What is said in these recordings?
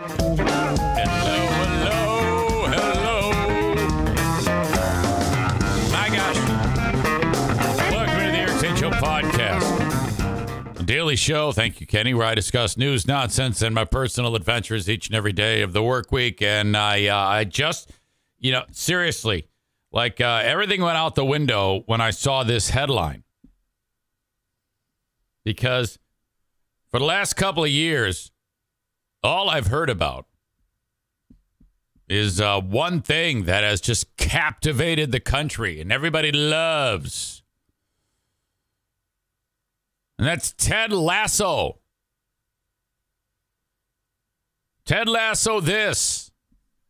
Hello. My gosh. Welcome to the Eric Zane Show Podcast. A daily show, thank you, Kenny, where I discuss news, nonsense, and my personal adventures each and every day of the work week. And I just, seriously, everything went out the window when I saw this headline. Because for the last couple of years, all I've heard about is one thing that has just captivated the country and everybody loves. And that's Ted Lasso. Ted Lasso this.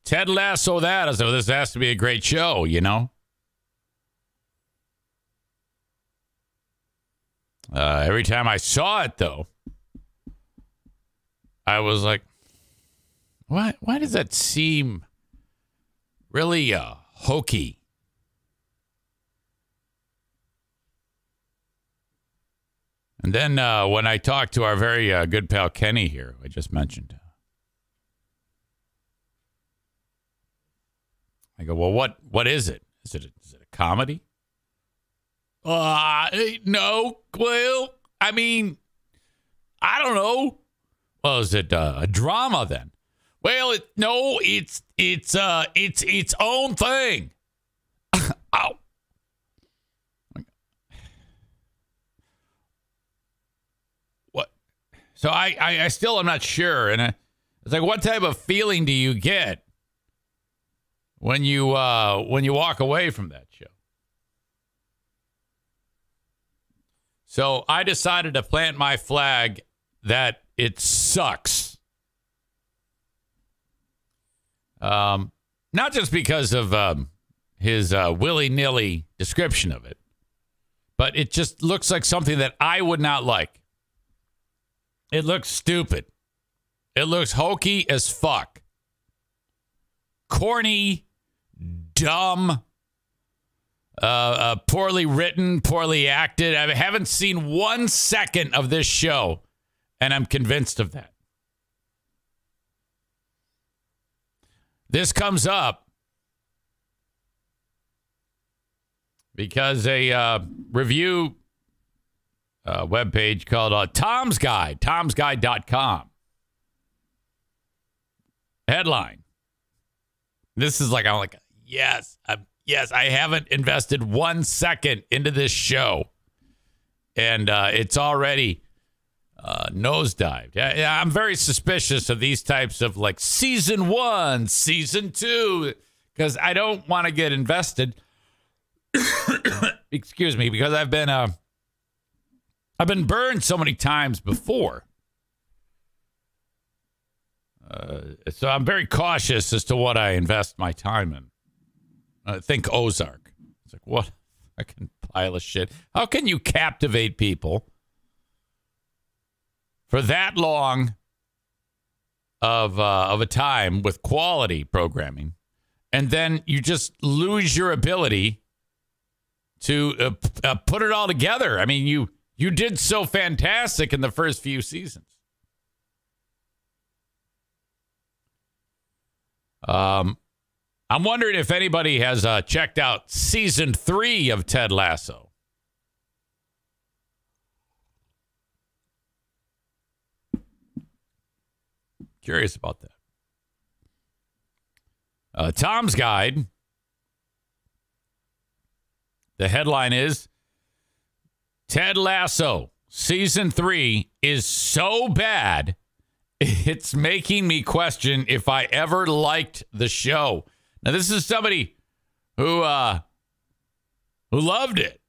Ted Lasso that. So this has to be a great show, Every time I saw it, though, I was like, why does that seem really hokey? And then when I talked to our very good pal Kenny here, who I just mentioned, I go, well, what is it? Is it a comedy? No. Well, I mean, I don't know. Well, is it a drama then? Well, it's its own thing. Ow. What? So I still am not sure, and it's like, what type of feeling do you get when you walk away from that show? So I decided to plant my flag that it sucks. Not just because of his willy-nilly description of it, but it just looks like something that I would not like. It looks stupid. It looks hokey as fuck. Corny, dumb, poorly written, poorly acted. I haven't seen 1 second of this show, and I'm convinced of that. This comes up because a review webpage called Tom's Guide, tomsguide.com. Headline. This is I'm like, yes, I haven't invested 1 second into this show, and it's already nosedived. I'm very suspicious of these types of season 1, season 2, because I don't want to get invested. Excuse me, because I've been burned so many times before. So I'm very cautious as to what I invest my time in. Think Ozark. It's like, what a fucking pile of shit. How can you captivate people for that long of a time with quality programming, and then you just lose your ability to put it all together? I mean, you did so fantastic in the first few seasons. I'm wondering if anybody has checked out season 3 of Ted Lasso. Curious about that. Tom's Guide. The headline is Ted Lasso season 3 is so bad it's making me question if I ever liked the show. Now, this is somebody who loved it.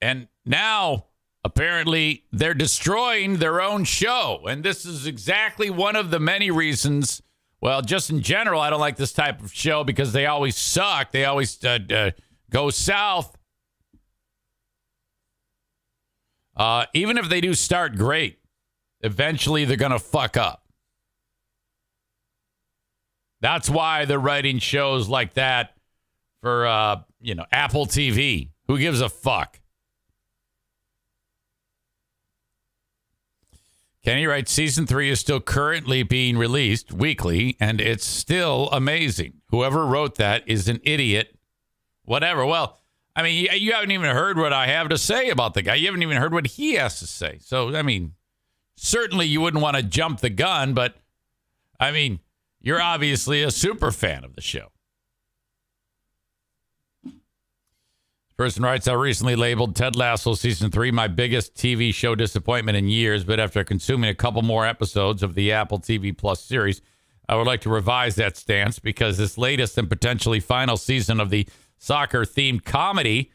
And now, apparently, they're destroying their own show. And this is exactly one of the many reasons, well, just in general, I don't like this type of show because they always suck. They always go south. Even if they do start great, eventually they're going to fuck up. That's why they're writing shows like that for, Apple TV. Who gives a fuck? Kenny writes, season 3 is still currently being released weekly, and it's still amazing. Whoever wrote that is an idiot. Whatever. Well, I mean, you haven't even heard what I have to say about the guy. You haven't even heard what he has to say. So, I mean, certainly you wouldn't want to jump the gun, but, I mean, you're obviously a super fan of the show. Person writes, I recently labeled Ted Lasso Season 3 my biggest TV show disappointment in years, but after consuming a couple more episodes of the Apple TV Plus series, I would like to revise that stance because this latest and potentially final season of the soccer-themed comedy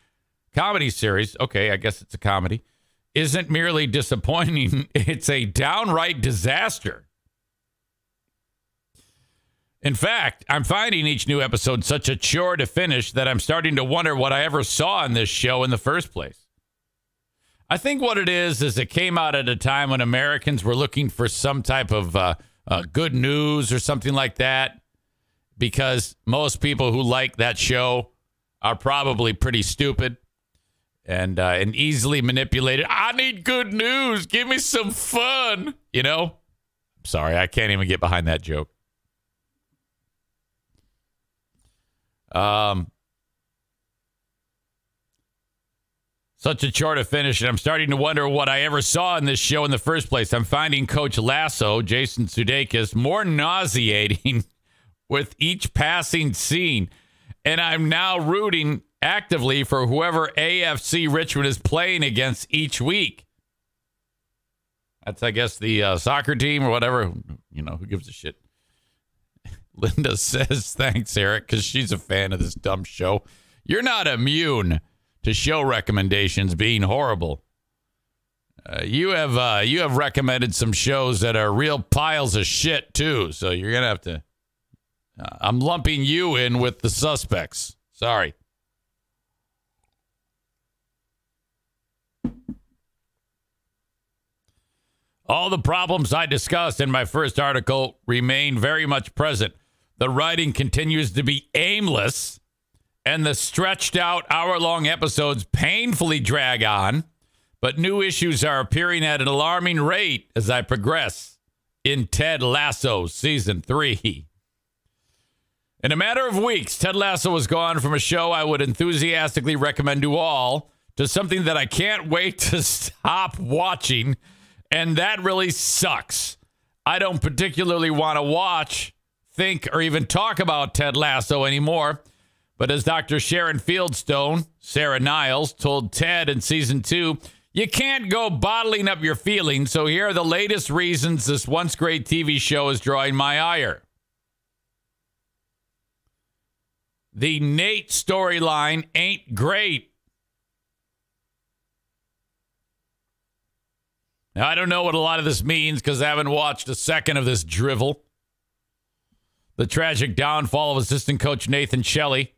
series, okay, I guess it's a comedy, isn't merely disappointing, it's a downright disaster. In fact, I'm finding each new episode such a chore to finish that I'm starting to wonder what I ever saw in this show in the first place. I think what it is it came out at a time when Americans were looking for some type of good news or something like that, because most people who like that show are probably pretty stupid and easily manipulated. I need good news. Give me some fun. You know? Sorry, I can't even get behind that joke. Such a chore to finish, and I'm starting to wonder what I ever saw in this show in the first place. I'm finding Coach Lasso, Jason Sudeikis, more nauseating with each passing scene, and I'm now rooting actively for whoever AFC Richmond is playing against each week. That's, I guess, the soccer team or whatever. You know, who gives a shit? Linda says, thanks, Eric, because she's a fan of this dumb show. You're not immune to show recommendations being horrible. You have recommended some shows that are real piles of shit, too. So you're going to have to... I'm lumping you in with the suspects. Sorry. All the problems I discussed in my first article remain very much present. The writing continues to be aimless, and the stretched out hour-long episodes painfully drag on, but new issues are appearing at an alarming rate as I progress in Ted Lasso Season 3. In a matter of weeks, Ted Lasso has gone from a show I would enthusiastically recommend to all to something that I can't wait to stop watching, and that really sucks. I don't particularly want to watch, think, or even talk about Ted Lasso anymore. But as Dr. Sharon Fieldstone, Sarah Niles, told Ted in Season 2, you can't go bottling up your feelings, so here are the latest reasons this once great TV show is drawing my ire. The Nate storyline ain't great. Now, I don't know what a lot of this means because I haven't watched a second of this drivel. The tragic downfall of assistant coach Nathan Shelley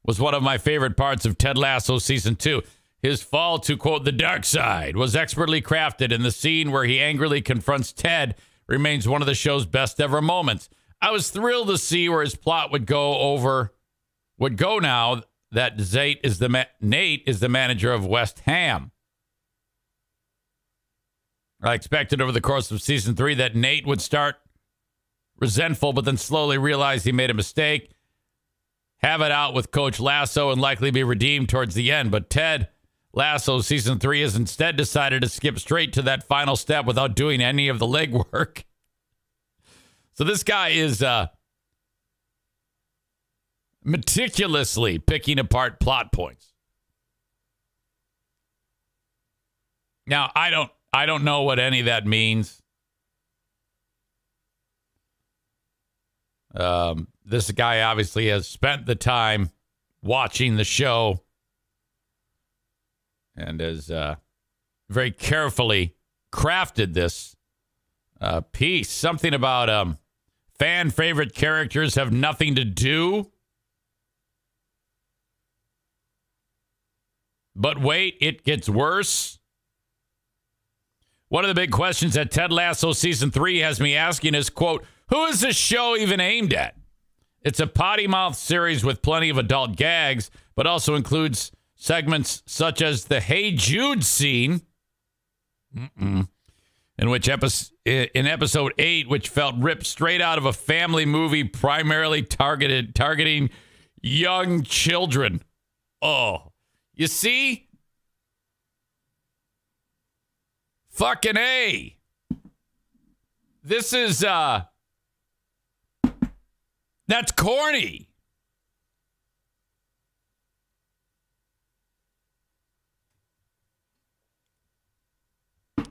was one of my favorite parts of Ted Lasso Season 2. His fall to, quote, the dark side was expertly crafted, and the scene where he angrily confronts Ted remains one of the show's best ever moments. I was thrilled to see where his plot would go now that Nate is the manager of West Ham. I expected over the course of Season 3 that Nate would start resentful, but then slowly realize he made a mistake, have it out with Coach Lasso, and likely be redeemed towards the end. But Ted Lasso Season 3 has instead decided to skip straight to that final step without doing any of the legwork. So this guy is meticulously picking apart plot points. Now, I don't know what any of that means. This guy obviously has spent the time watching the show and has very carefully crafted this piece. Something about fan favorite characters have nothing to do. But wait, it gets worse. One of the big questions that Ted Lasso Season 3 has me asking is, quote, who is this show even aimed at? It's a potty-mouth series with plenty of adult gags, but also includes segments such as the Hey Jude scene, in episode 8, which felt ripped straight out of a family movie primarily targeting young children. Oh, you see? Fucking A. This is, that's corny.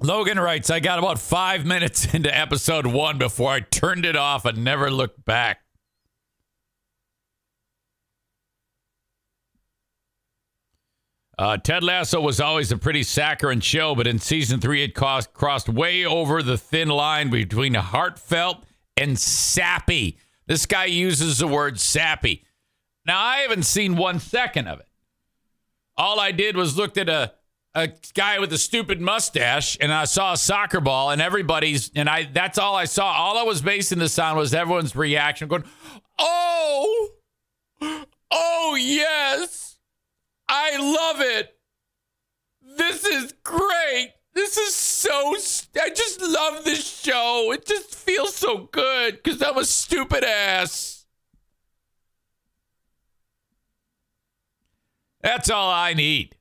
Logan writes, I got about 5 minutes into episode 1 before I turned it off and never looked back. Ted Lasso was always a pretty saccharine show, but in season 3, it crossed way over the thin line between heartfelt and sappy. This guy uses the word sappy. Now, I haven't seen 1 second of it. All I did was looked at a guy with a stupid mustache, and I saw a soccer ball, and that's all I saw. All I was basing this on was everyone's reaction going, oh, yes, I love it. This is great. This is I just love this show. It just feels so good because I'm a stupid ass. That's all I need.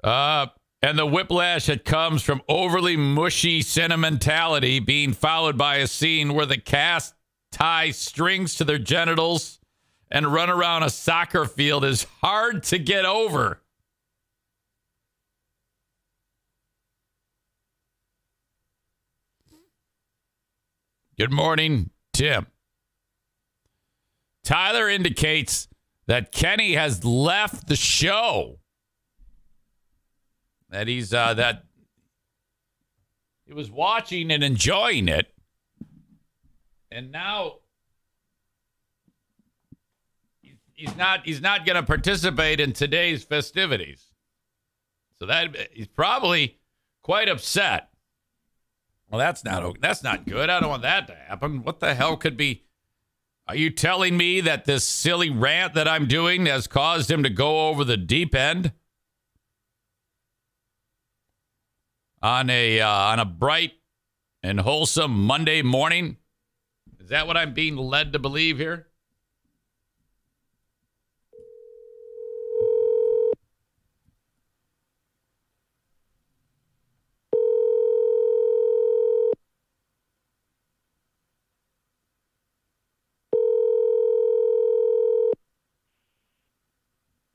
And the whiplash that comes from overly mushy sentimentality being followed by a scene where the cast tie strings to their genitals and run around a soccer field is hard to get over. Good morning, Tim. Tyler indicates that Kenny has left the show. That he was watching and enjoying it, and now he's not going to participate in today's festivities. So that he's probably quite upset. Well, that's not good. I don't want that to happen. What the hell could be? Are you telling me that this silly rant that I'm doing has caused him to go over the deep end? On a bright and wholesome Monday morning? Is that what I'm being led to believe here?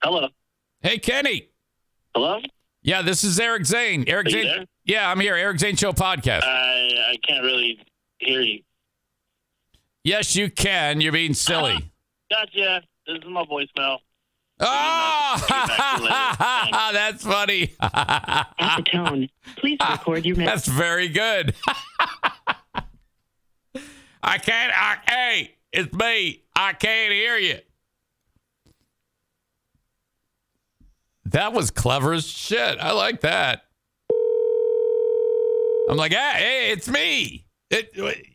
Hello. Hey, Kenny. Hello? Yeah, this is Eric Zane. Eric Zane. There? Yeah, I'm here. Eric Zane Show Podcast. I can't really hear you. Yes, you can. You're being silly. Gotcha. This is my voicemail. Oh, that's funny. At the tone, please record your message. That's very good. Hey, it's me. I can't hear you. That was clever as shit. I like that. I'm like, hey, it's me.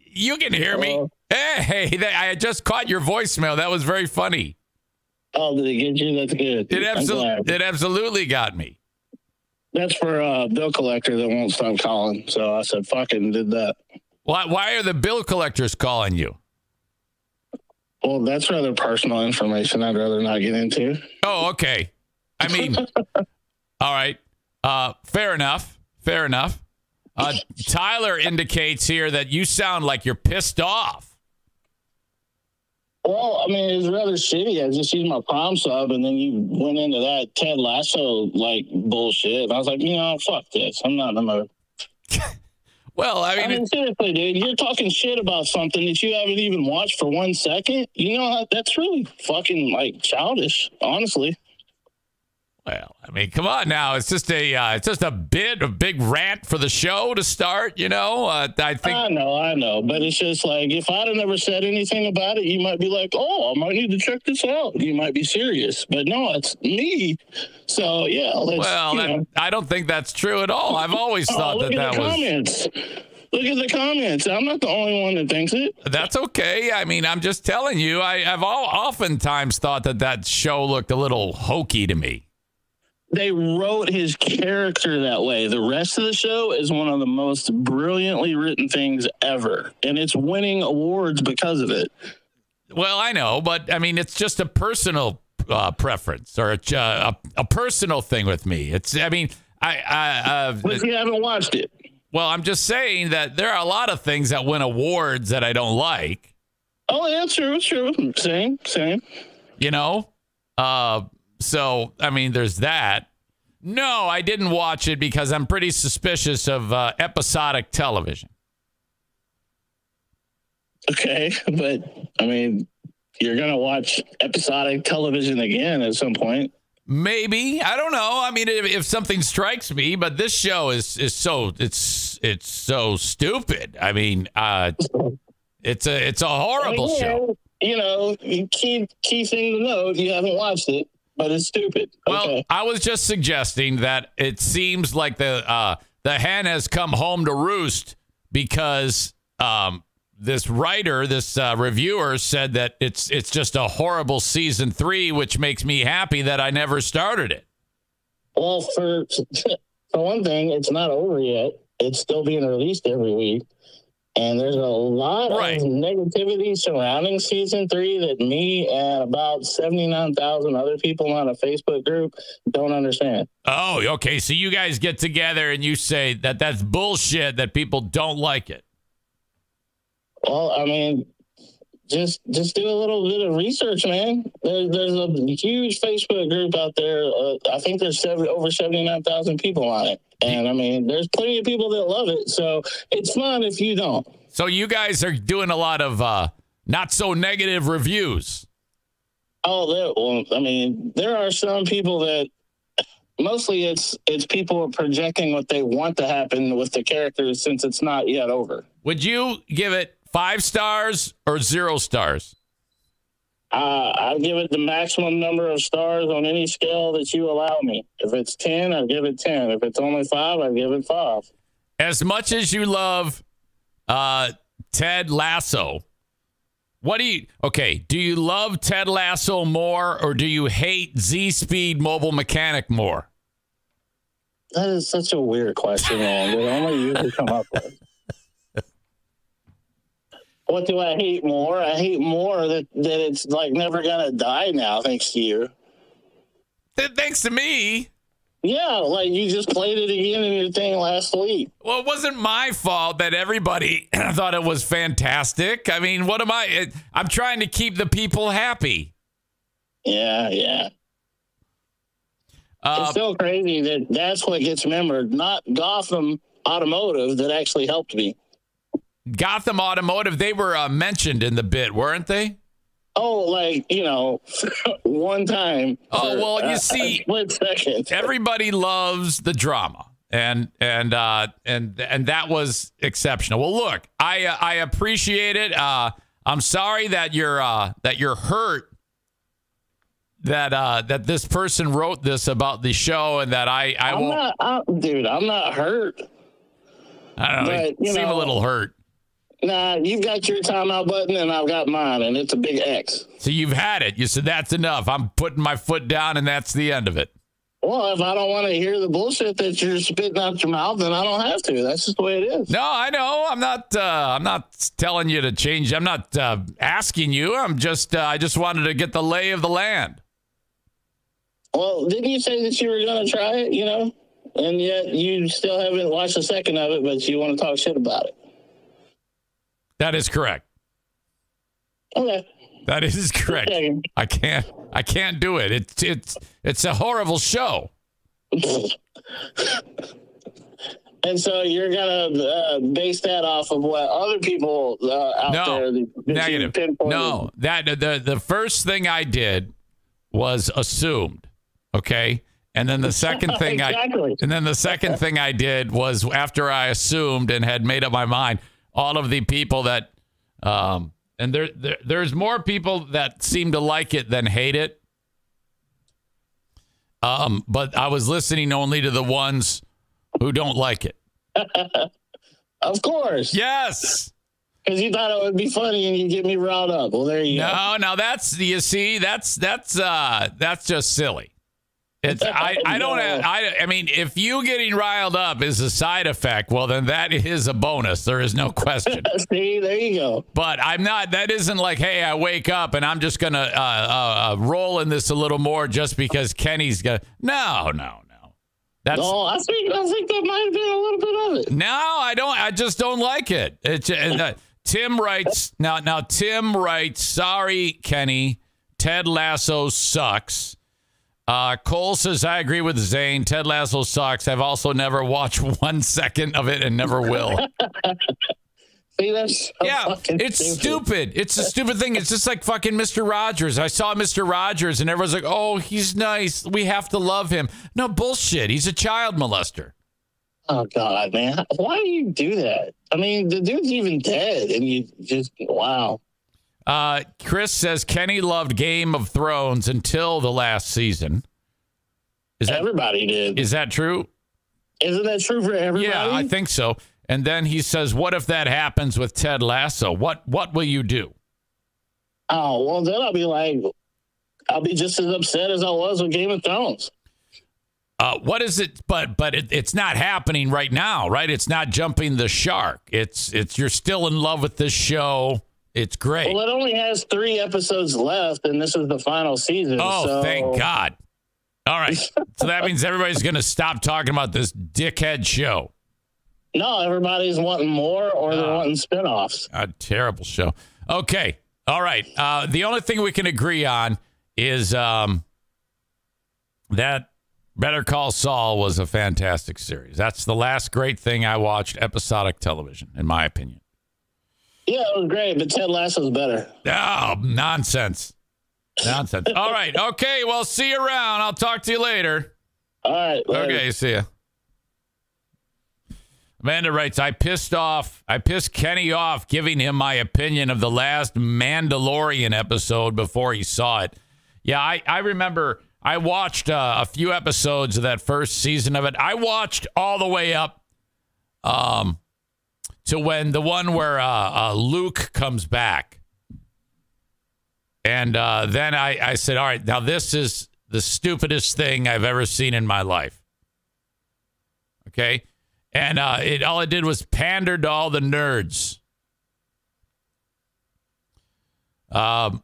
You can hear me. Hey, I just caught your voicemail. That was very funny. Oh, did it get you? That's good. It absolutely got me. That's for a bill collector that won't stop calling. So I said, fucking did that. Why are the bill collectors calling you? Well, that's rather personal information I'd rather not get into. Oh, okay. I mean, all right. Fair enough. Tyler indicates here that you sound like you're pissed off. Well, I mean, it was rather shitty. I just used my Palm sub, and then you went into that Ted Lasso, bullshit. And I was like, fuck this. I'm not in the mood. Well, I mean seriously, dude, you're talking shit about something that you haven't even watched for 1 second. That's really fucking, childish, honestly. Well, I mean, come on now. It's just a big rant for the show to start, I think. I know. But it's just if I'd have never said anything about it, you might be like, oh, I might need to check this out. You might be serious. But no, it's me. So, yeah. I don't think that's true at all. I've always thought that was. Comments. Look at the comments. I'm not the only one that thinks it. That's okay. I mean, I'm just telling you, I've oftentimes thought that show looked a little hokey to me. they wrote his character that way. The rest of the show is one of the most brilliantly written things ever, and it's winning awards because of it. Well, I know, but I mean, it's just a personal preference or a personal thing with me. But you haven't watched it. Well, I'm just saying that there are a lot of things that win awards that I don't like. Oh, yeah, true. Same. You know? So, I mean, there's that. No, I didn't watch it because I'm pretty suspicious of episodic television. Okay, but, I mean, you're going to watch episodic television again at some point. Maybe. I don't know. I mean, if something strikes me, but this show is so stupid. I mean, it's a horrible show. You know, key thing to note, you haven't watched it, but it's stupid. Well, okay. I was just suggesting that it seems like the hen has come home to roost because this writer, this reviewer said that it's just a horrible season 3, which makes me happy that I never started it. Well, for one thing, it's not over yet. It's still being released every week. And there's a lot of negativity surrounding season 3 that me and about 79,000 other people on a Facebook group don't understand. Oh, okay. So you guys get together and you say that that's bullshit, that people don't like it. Well, I mean, just do a little bit of research, man. There's a huge Facebook group out there. I think there's over 79,000 people on it. And, I mean, there's plenty of people that love it. So it's fun if you don't. So you guys are doing a lot of not so negative reviews. Oh, I mean, there are some people that mostly it's people projecting what they want to happen with the characters since it's not yet over. Would you give it 5 stars or 0 stars? I'll give it the maximum number of stars on any scale that you allow me. If it's 10, I'll give it 10. If it's only 5, I'll give it 5. As much as you love Ted Lasso, do you love Ted Lasso more or do you hate Z-Speed Mobile Mechanic more? That is such a weird question, man. That only you can come up with. What do I hate more? I hate more that it's like never gonna die now, thanks to you. Thanks to me? Yeah, like you just played it again in your thing last week. Well, it wasn't my fault that everybody thought it was fantastic. I mean, what am I? I'm trying to keep the people happy. Yeah. It's still crazy that's what gets remembered, not Gotham Automotive that actually helped me. Gotham Automotive, they were mentioned in the bit, weren't they? Oh, like, one time. Oh, well, you see, split second. Everybody loves the drama, and that was exceptional. Well, look, I appreciate it. I'm sorry that you're hurt that this person wrote this about the show, and that I won't. I'm not hurt. I don't know. You seem a little hurt. Nah, you've got your timeout button and I've got mine, and it's a big X. So you've had it. You said that's enough. I'm putting my foot down, and that's the end of it. Well, if I don't want to hear the bullshit that you're spitting out your mouth, then I don't have to. That's just the way it is. No, I know. I'm not telling you to change. I'm not asking you. I just wanted to get the lay of the land. Well, didn't you say that you were going to try it, And yet you still haven't watched a second of it, but you want to talk shit about it. That is correct. Okay. That is correct. I can't do it. It's a horrible show. And so you're gonna base that off of what other people out there? Negative. No, that the first thing I did was assumed. Okay. And then the second thing thing I did was after I assumed and had made up my mind, all of the people that, and there's more people that seem to like it than hate it. But I was listening only to the ones who don't like it. Of course. Yes. Because you thought it would be funny and you get me riled up. Well, there you go. No, that's just silly. I mean, if you getting riled up is a side effect, well, then that is a bonus. There is no question. See, there you go. But I'm not. That isn't like, hey, I wake up and I'm just gonna roll in this a little more just because Kenny's gonna. No. That's. No, I think that might have been a little bit of it. No, I don't. I just don't like it. Tim writes now. Tim writes, sorry, Kenny. Ted Lasso sucks. Cole says, I agree with Zane. Ted Lasso sucks. I've also never watched 1 second of it and never will. See, that's so it's stupid. It's a stupid thing. It's just like fucking Mr. Rogers. I saw Mr. Rogers and everyone's like, oh, he's nice. We have to love him. No, bullshit. He's a child molester. Oh, God, man. Why do you do that? I mean, the dude's even dead and you just, wow. Chris says Kenny loved Game of Thrones until the last season. Everybody did. Is that true? Isn't that true for everybody? Yeah, I think so. And then he says, what if that happens with Ted Lasso? What will you do? Oh, well, then I'll be just as upset as I was with Game of Thrones. What is it? But it's not happening right now, right? It's not jumping the shark. It's you're still in love with this show. It's great. Well, it only has 3 episodes left, and this is the final season. Oh, thank God. All right. So that means everybody's going to stop talking about this dickhead show. No, everybody's wanting more or they're wanting spinoffs. A terrible show. Okay. All right. The only thing we can agree on is that Better Call Saul was a fantastic series. That's the last great thing I watched episodic television, in my opinion. Yeah, it was great, but Ted Lasso's better. Oh, nonsense. All right. Okay. Well, see you around. I'll talk to you later. All right. Later. Okay. See ya. Amanda writes, I pissed Kenny off giving him my opinion of the last Mandalorian episode before he saw it. Yeah, I remember I watched a few episodes of that first season of it. I watched all the way up to when the one where Luke comes back. And then I said, all right, now this is the stupidest thing I've ever seen in my life. Okay? And all it did was pander to all the nerds. All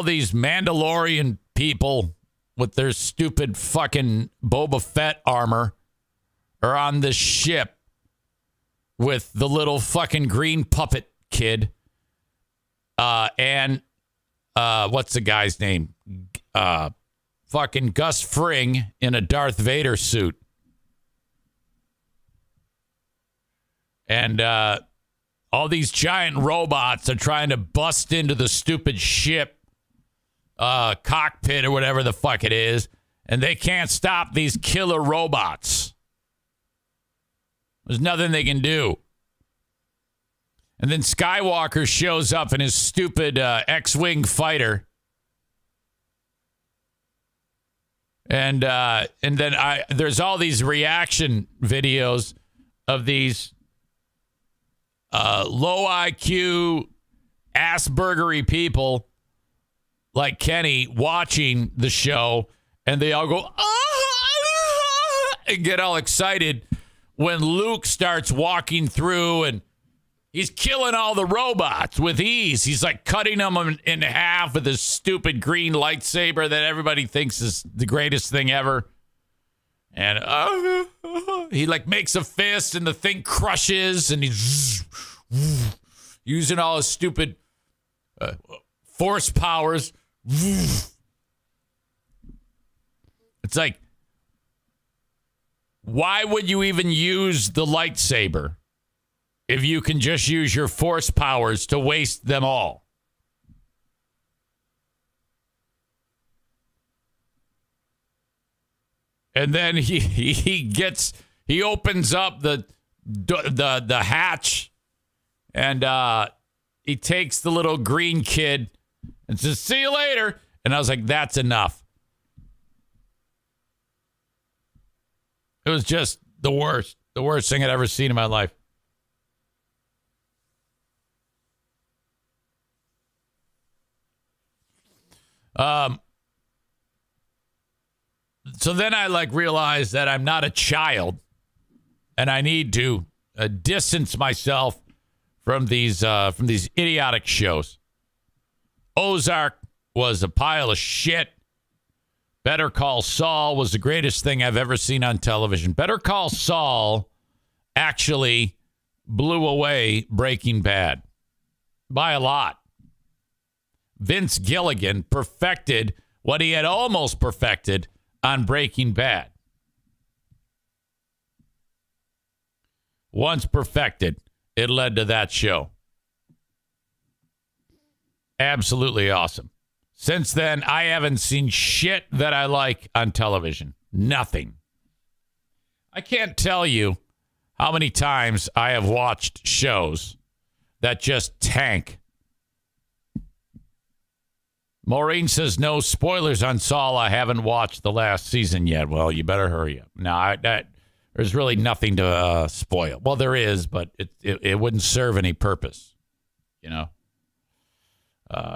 these Mandalorian people with their stupid fucking Boba Fett armor are on this ship with the little fucking green puppet kid. And what's the guy's name? Fucking Gus Fring in a Darth Vader suit. And all these giant robots are trying to bust into the stupid ship cockpit or whatever the fuck it is. And they can't stop these killer robots. There's nothing they can do. And then Skywalker shows up in his stupid X-Wing fighter. And then there's all these reaction videos of these low IQ, Aspergery people like Kenny watching the show, and they all go, and get all excited when Luke starts walking through and he's killing all the robots with ease. He's like cutting them in half with his stupid green lightsaber that everybody thinks is the greatest thing ever. And he like makes a fist and the thing crushes and he's using all his stupid force powers. It's like, why would you even use the lightsaber if you can just use your force powers to waste them all? And then he opens up the hatch, and he takes the little green kid and says, "See you later." And I was like, that's enough. It was just the worst thing I'd ever seen in my life. So then I realize that I'm not a child, and I need to distance myself from these idiotic shows. Ozark was a pile of shit. Better Call Saul was the greatest thing I've ever seen on television. Better Call Saul actually blew away Breaking Bad by a lot. Vince Gilligan perfected what he had almost perfected on Breaking Bad. Once perfected, it led to that show. Absolutely awesome. Since then, I haven't seen shit that I like on television. Nothing. I can't tell you how many times I have watched shows that just tank. Maureen says, no spoilers on Saul. I haven't watched the last season yet. Well, you better hurry up. No, there's really nothing to spoil. Well, there is, but it wouldn't serve any purpose, you know.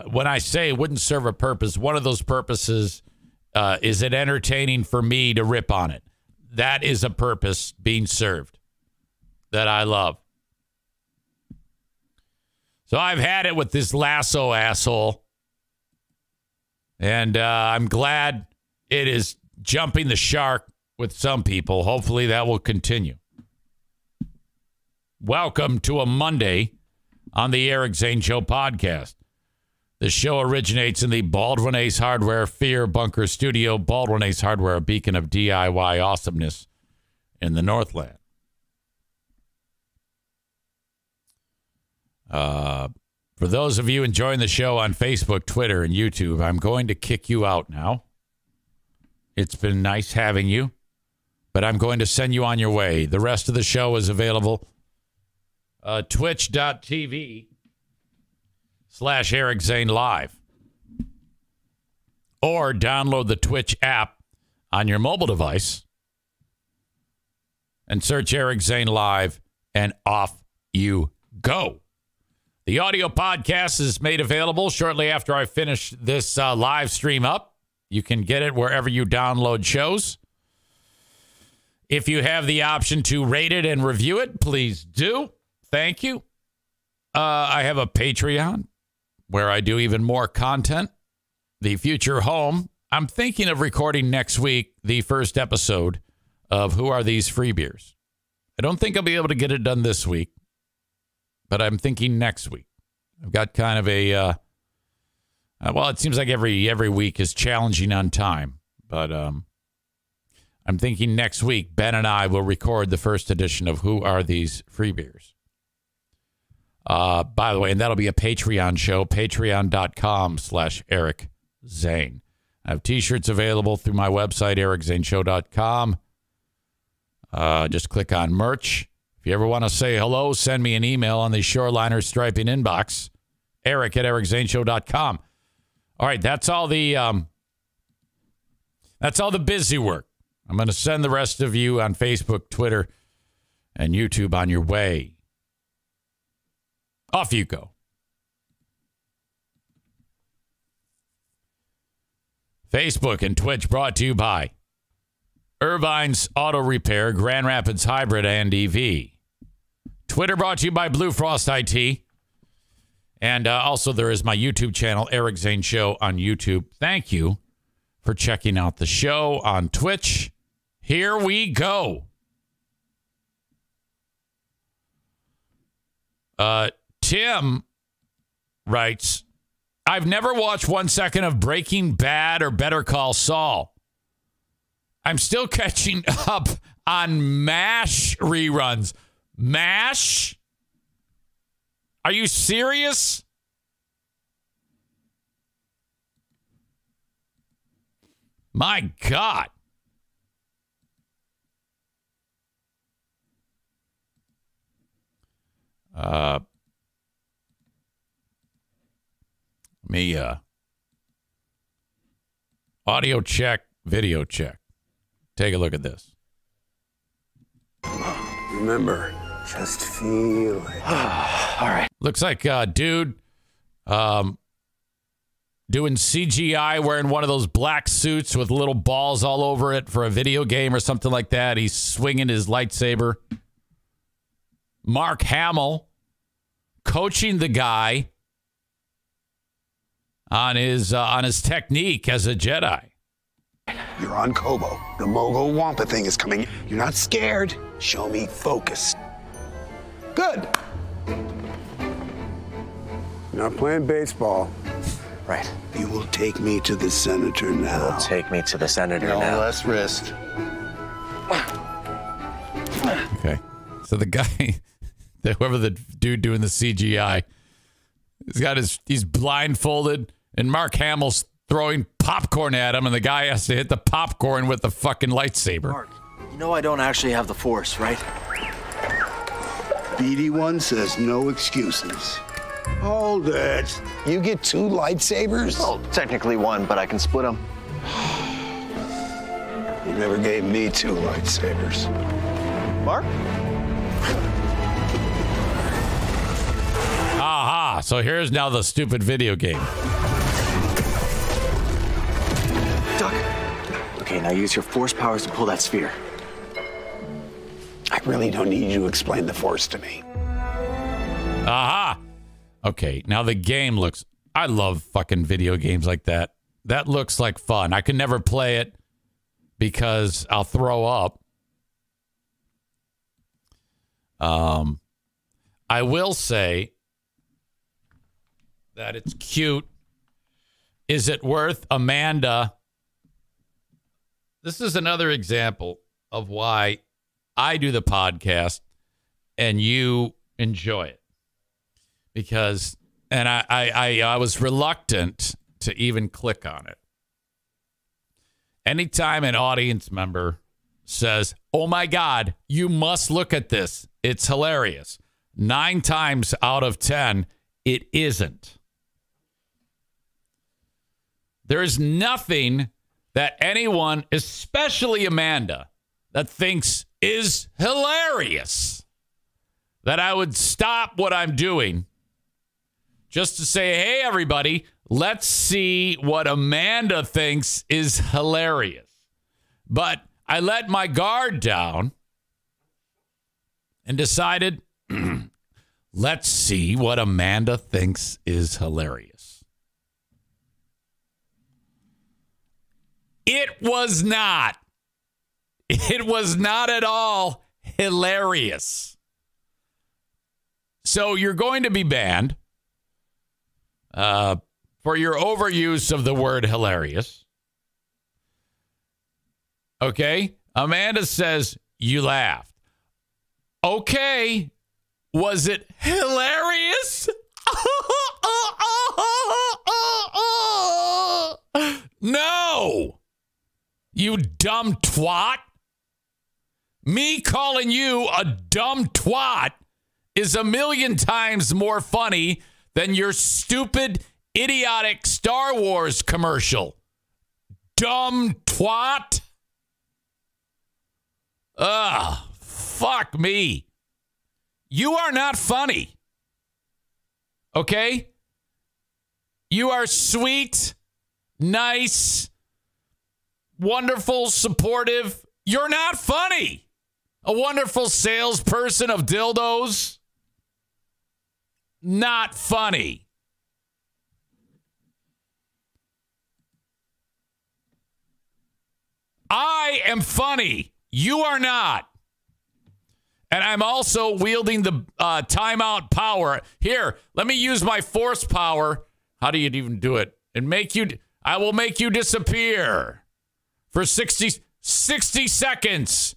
When I say it wouldn't serve a purpose, one of those purposes is it entertaining for me to rip on it. That is a purpose being served that I love. So I've had it with this Lasso asshole. And I'm glad it is jumping the shark with some people. Hopefully that will continue. Welcome to a Monday on the Eric Zane Show Podcast. The show originates in the Baldwin Ace Hardware Fear Bunker Studio. Baldwin Ace Hardware, a beacon of DIY awesomeness in the Northland. For those of you enjoying the show on Facebook, Twitter, and YouTube, I'm going to kick you out now. It's been nice having you, but I'm going to send you on your way. The rest of the show is available. Twitch.tv/Eric Zane Live. Or download the Twitch app on your mobile device and search Eric Zane Live, and off you go. The audio podcast is made available shortly after I finish this live stream up. You can get it wherever you download shows. If you have the option to rate it and review it, please do. Thank you. I have a Patreon where I do even more content. The future home. I'm thinking of recording next week the first episode of Who Are These Free Beers? I don't think I'll be able to get it done this week, but I'm thinking next week. I've got kind of a, well, it seems like every week is challenging on time, but I'm thinking next week, Ben and I will record the first edition of Who Are These Free Beers? By the way, and that'll be a Patreon show, patreon.com/Eric Zane. I have t-shirts available through my website, ericzaneshow.com. Just click on merch. If you ever want to say hello, send me an email on the Shoreliner Striping inbox, eric@ericzaneshow.com. All right, that's all the busy work. I'm going to send the rest of you on Facebook, Twitter, and YouTube on your way. Off you go. Facebook and Twitch brought to you by Irvine's Auto Repair, Grand Rapids Hybrid and EV. Twitter brought to you by Blue Frost IT. And also there is my YouTube channel, Eric Zane Show on YouTube. Thank you for checking out the show on Twitch. Here we go. Tim writes, I've never watched 1 second of Breaking Bad or Better Call Saul. I'm still catching up on MASH reruns. MASH? Are you serious? My God. Audio check, video check. Take a look at this. Remember, just feel it. All right. Looks like dude doing CGI wearing one of those black suits with little balls all over it for a video game or something like that. He's swinging his lightsaber. Mark Hamill coaching the guy on his technique as a Jedi. You're on Kobo. The Mogul Wampa thing is coming. You're not scared. Show me focus. Good. You're not playing baseball. Right. You will take me to the senator now. You'll take me to the senator No now. less risk. Okay. So the guy, whoever the dude doing the CGI, he's blindfolded, and Mark Hamill's throwing popcorn at him, and the guy has to hit the popcorn with the fucking lightsaber. Mark, you know I don't actually have the Force, right? BD1 says no excuses. Hold it. You get 2 lightsabers? Well, technically 1, but I can split them. You never gave me 2 lightsabers. Mark? Aha. So here's now the stupid video game. Duck. Okay, now use your Force powers to pull that sphere. I really don't need you to explain the Force to me. Aha. Okay, now the game looks... I love fucking video games like that. That looks like fun. I can never play it because I'll throw up. I will say that it's cute. Is it worth Amanda? This is another example of why I do the podcast and you enjoy it. Because, and I was reluctant to even click on it. Anytime an audience member says, "Oh my God, you must look at this. It's hilarious." 9 times out of 10, it isn't. There is nothing that anyone, especially Amanda, that thinks is hilarious, that I would stop what I'm doing just to say, "Hey, everybody, let's see what Amanda thinks is hilarious." But I let my guard down and decided, let's see what Amanda thinks is hilarious. It was not. It was not at all hilarious. So you're going to be banned for your overuse of the word hilarious. Okay? Amanda says you laughed. Okay. Was it hilarious? No. You dumb twat. Me calling you a dumb twat is 1,000,000 times more funny than your stupid, idiotic Star Wars commercial. Dumb twat. Ugh, fuck me. You are not funny. Okay? You are sweet, nice, wonderful, supportive. You're not funny. A wonderful salesperson of dildos. Not funny. I am funny. You are not. And I'm also wielding the timeout power. Here, let me use my force power. How do you even do it? And I will make you disappear for 60 seconds.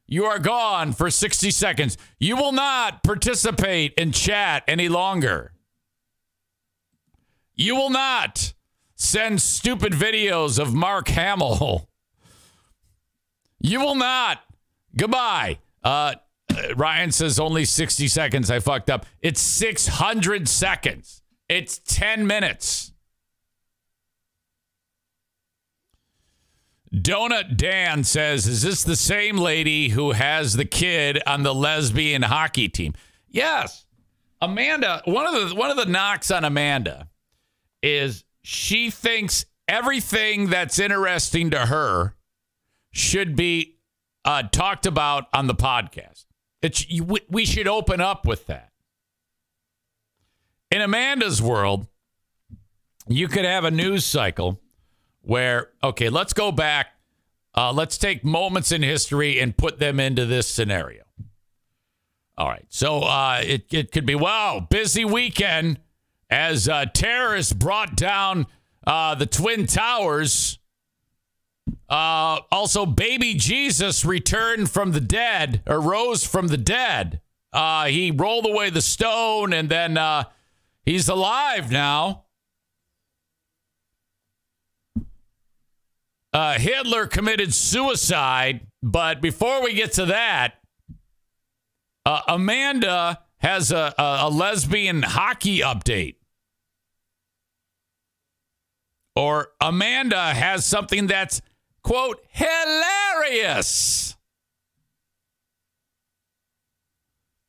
You are gone for 60 seconds. You will not participate in chat any longer. You will not send stupid videos of Mark Hamill. You will not. Goodbye. Ryan says only 60 seconds. I fucked up. It's 600 seconds. It's 10 minutes. Donut Dan says, is this the same lady who has the kid on the lesbian hockey team? Yes. Amanda, one of the knocks on Amanda is she thinks everything that's interesting to her should be talked about on the podcast. We should open up with that. In Amanda's world, you could have a news cycle where, okay, let's go back. Let's take moments in history and put them into this scenario. All right. So it could be, wow, busy weekend as terrorists brought down the Twin Towers. Also, baby Jesus returned from the dead, or rose from the dead. He rolled away the stone, and then he's alive now. Hitler committed suicide, but before we get to that, Amanda has a lesbian hockey update. Or Amanda has something that's, quote, hilarious.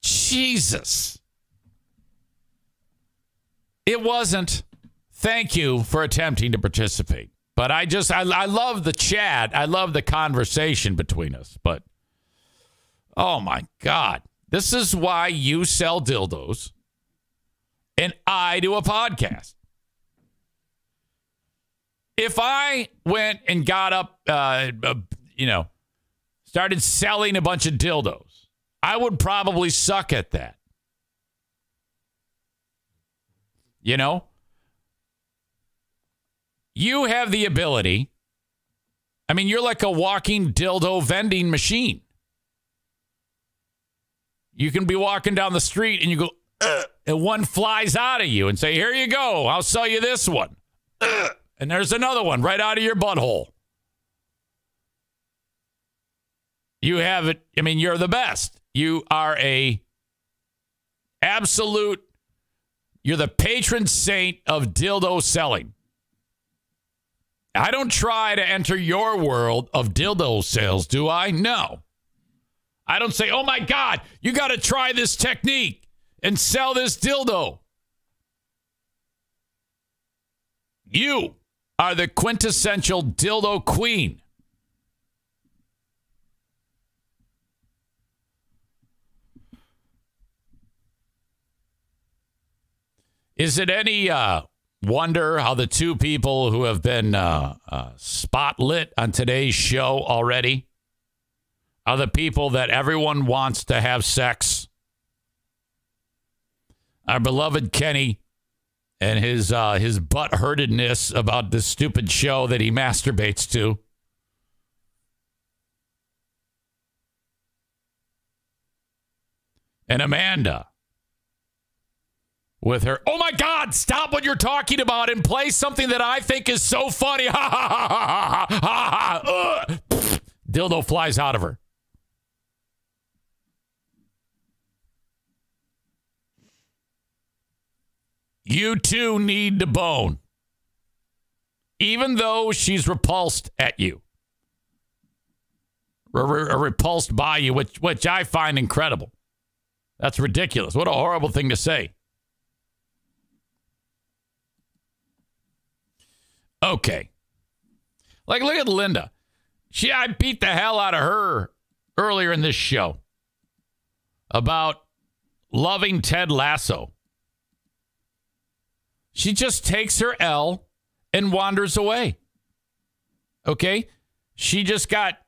Jesus. It wasn't. Thank you for attempting to participate. But I love the chat. I love the conversation between us. But, oh, my God. This is why you sell dildos and I do a podcast. If I went and got up, started selling a bunch of dildos, I would probably suck at that. You know? You have the ability. I mean, you're like a walking dildo vending machine. You can be walking down the street and you go, and one flies out of you and say, here you go. I'll sell you this one. And there's another one right out of your butthole. You have it. I mean, you're the best. You are you're the patron saint of dildo selling. I don't try to enter your world of dildo sales, do I? No. I don't say, oh my God, you got to try this technique and sell this dildo. You are the quintessential dildo queen. Is it any wonder how the two people who have been spotlit on today's show already are the people that everyone wants to have sex? Our beloved Kenny and his butthurtedness about this stupid show that he masturbates to. And Amanda with her, oh my God, stop what you're talking about and play something that I think is so funny. Ha ha ha ha ha ha ha. Dildo flies out of her. You two need to bone. Even though she's repulsed at you. Repulsed by you, which I find incredible. That's ridiculous. What a horrible thing to say. Okay. Like, look at Linda. I beat the hell out of her earlier in this show about loving Ted Lasso. She just takes her L and wanders away. Okay? She just got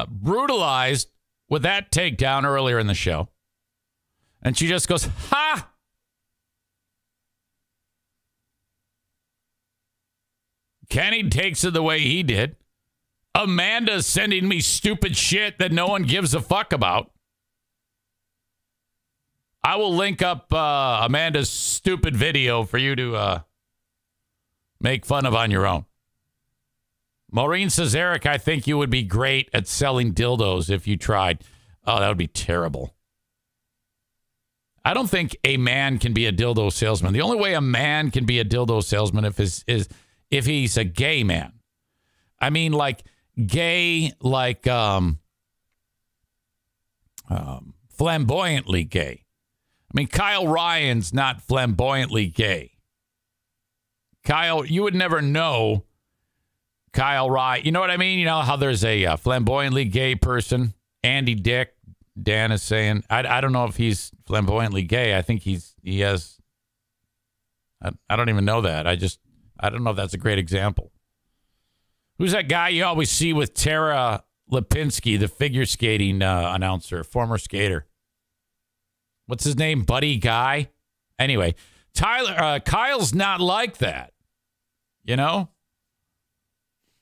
brutalized with that takedown earlier in the show. And she just goes, ha! Kenny takes it the way he did. Amanda's sending me stupid shit that no one gives a fuck about. I will link up Amanda's stupid video for you to make fun of on your own. Maureen says, Eric, I think you would be great at selling dildos if you tried. Oh, that would be terrible. I don't think a man can be a dildo salesman. The only way a man can be a dildo salesman is if he's a gay man. I mean, like gay, like flamboyantly gay. I mean, Kyle Ryan's not flamboyantly gay. Kyle, you would never know Kyle Rye. You know what I mean? You know how there's a flamboyantly gay person, Andy Dick. Dan is saying, I don't know if he's flamboyantly gay. I think he has. I don't even know that. I don't know if that's a great example. Who's that guy you always see with Tara Lipinski, the figure skating announcer, former skater? What's his name? Buddy Guy? Anyway, Kyle's not like that, you know?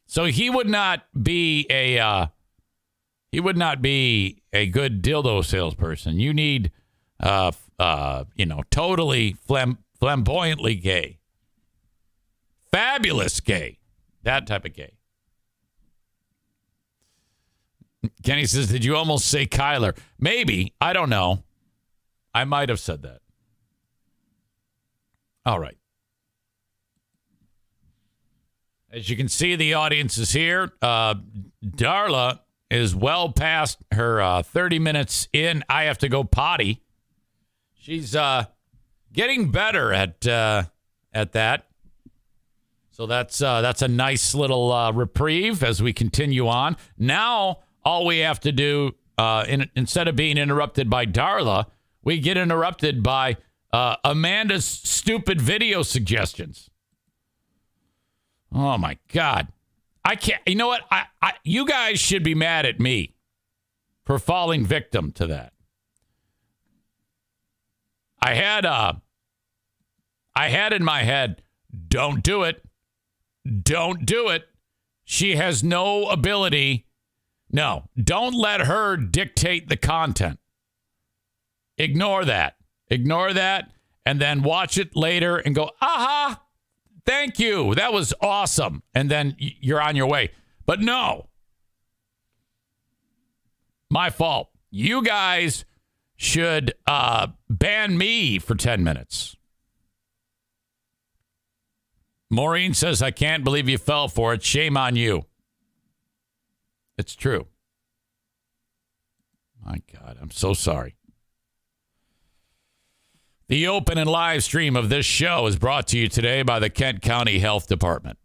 So he would not be a good dildo salesperson. You need totally flamboyantly gay. Fabulous gay. That type of gay. Kenny says, did you almost say Kyler? Maybe. I don't know. I might have said that. All right. As you can see, the audience is here. Darla is well past her 30 minutes in. I have to go potty. She's getting better at that. So that's a nice little reprieve as we continue on. Now, all we have to do, instead of being interrupted by Darla, we get interrupted by Amanda's stupid video suggestions. Oh, my God. I can't. You know what? You guys should be mad at me for falling victim to that. I had in my head, don't do it. Don't do it. She has no ability. No, don't let her dictate the content. Ignore that. Ignore that, and then watch it later and go, aha, thank you. That was awesome. And then you're on your way. But no. My fault. You guys should ban me for 10 minutes. Maureen says, I can't believe you fell for it. Shame on you. It's true. My God, I'm so sorry. The open and live stream of this show is brought to you today by the Kent County Health Department.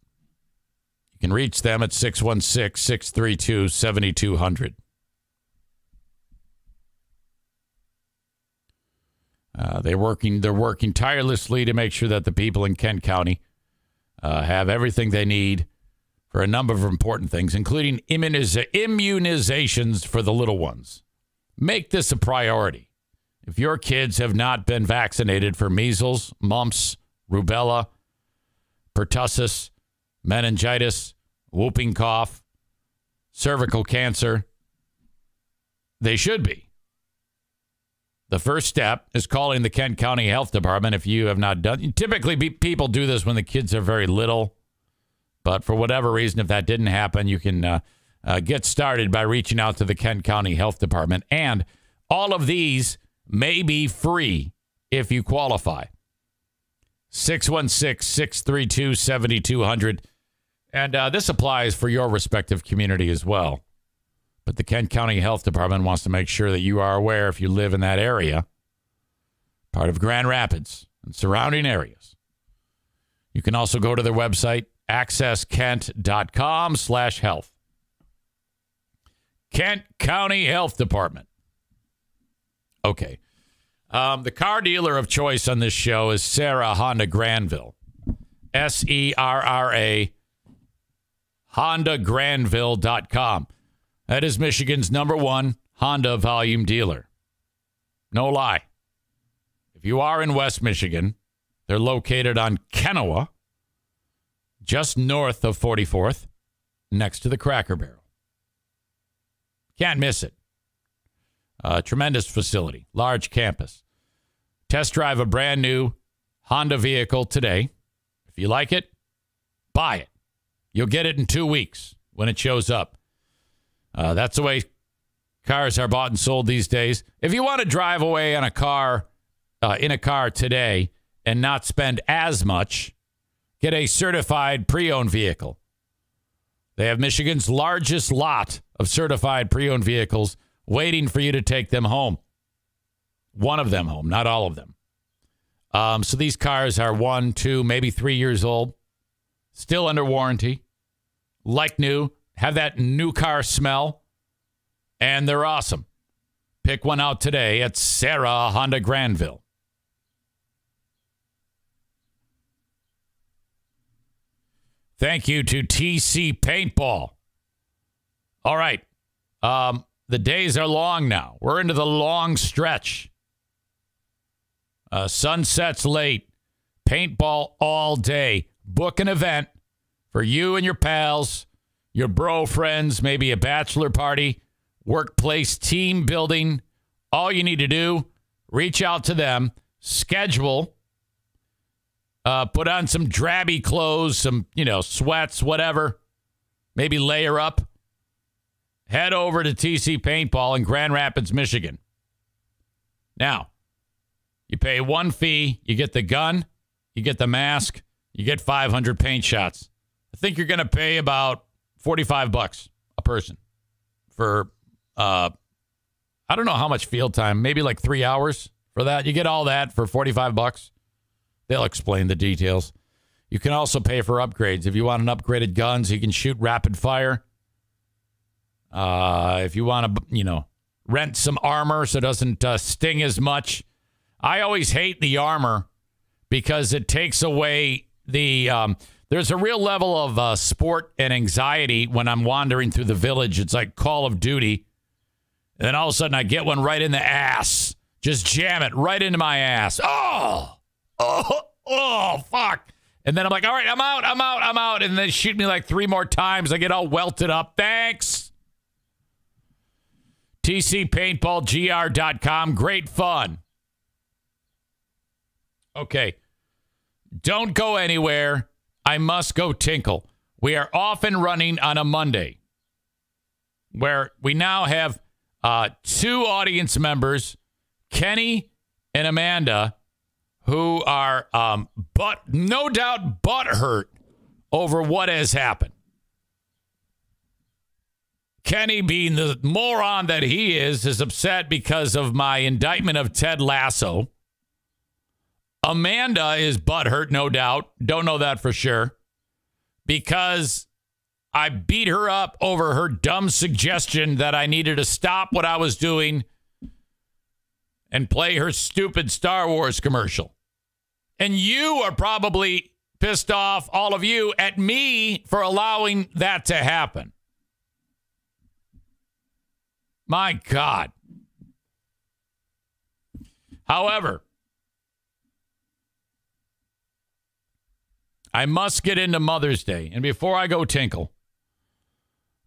You can reach them at 616-632-7200. They're working tirelessly to make sure that the people in Kent County have everything they need for a number of important things, including immunizations for the little ones. Make this a priority. If your kids have not been vaccinated for measles, mumps, rubella, pertussis, meningitis, whooping cough, cervical cancer, they should be. The first step is calling the Kent County Health Department if you have not done. Typically, people do this when the kids are very little. But for whatever reason, if that didn't happen, you can get started by reaching out to the Kent County Health Department. And all of these may be free if you qualify. 616-632-7200. And this applies for your respective community as well. But the Kent County Health Department wants to make sure that you are aware if you live in that area, part of Grand Rapids and surrounding areas. You can also go to their website, accesskent.com/health. Kent County Health Department. Okay. The car dealer of choice on this show is Serra Honda Granville. SERRA HondaGranville.com. That is Michigan's #1 Honda volume dealer. No lie. If you are in West Michigan, they're located on Kennewa, just north of 44th, next to the Cracker Barrel. Can't miss it. Tremendous facility, large campus. Test drive a brand new Honda vehicle today. If you like it, buy it. You'll get it in 2 weeks when it shows up. That's the way cars are bought and sold these days. If you want to drive away on a car, in a car today and not spend as much, get a certified pre-owned vehicle. They have Michigan's largest lot of certified pre-owned vehicles waiting for you to take them home. One of them home, not all of them. So these cars are 1, 2, maybe 3 years old. Still under warranty. Like new. Have that new car smell. And they're awesome. Pick one out today at Sarah Honda Granville. Thank you to TC Paintball. All right. The days are long now. We're into the long stretch. Sunsets late. Paintball all day. Book an event for you and your pals, your bro friends, maybe a bachelor party, workplace team building. All you need to do, reach out to them, schedule, put on some drabby clothes, some, sweats, whatever. Maybe layer up. Head over to TC Paintball in Grand Rapids, Michigan. Now, you pay one fee, you get the gun, you get the mask, you get 500 paint shots. I think you're going to pay about $45 a person for, I don't know how much field time, maybe like 3 hours for that. You get all that for $45. They'll explain the details. You can also pay for upgrades. If you want an upgraded gun so you can shoot rapid fire. If you want to, rent some armor so it doesn't sting as much. I always hate the armor because it takes away the, there's a real level of sport and anxiety when I'm wandering through the village. It's like Call of Duty. And then all of a sudden I get one right in the ass. Just jam it right into my ass. Oh, fuck. And then I'm like, all right, I'm out. And then shoot me like 3 more times. I get all welted up. Thanks. TCPaintballGR.com. Great fun. Okay. Don't go anywhere. I must go tinkle. We are off and running on a Monday where we now have 2 audience members, Kenny and Amanda, who are no doubt butthurt over what has happened. Kenny, being the moron that he is upset because of my indictment of Ted Lasso. Amanda is butthurt, no doubt. Don't know that for sure. Because I beat her up over her dumb suggestion that I needed to stop what I was doing and play her stupid Star Wars commercial. And you are probably pissed off, all of you, at me for allowing that to happen. My God. However, I must get into Mother's Day. And before I go tinkle,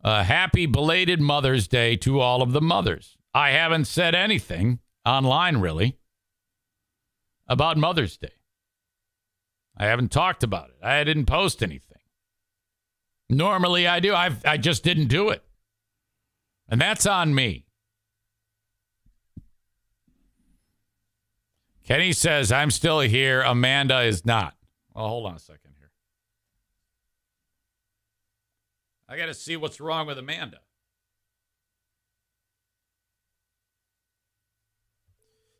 happy belated Mother's Day to all of the mothers. I haven't said anything online, really, about Mother's Day. I haven't talked about it. I didn't post anything. Normally I do. I just didn't do it. And that's on me. Kenny says, I'm still here. Amanda is not. Well, hold on a second here. I got to see what's wrong with Amanda.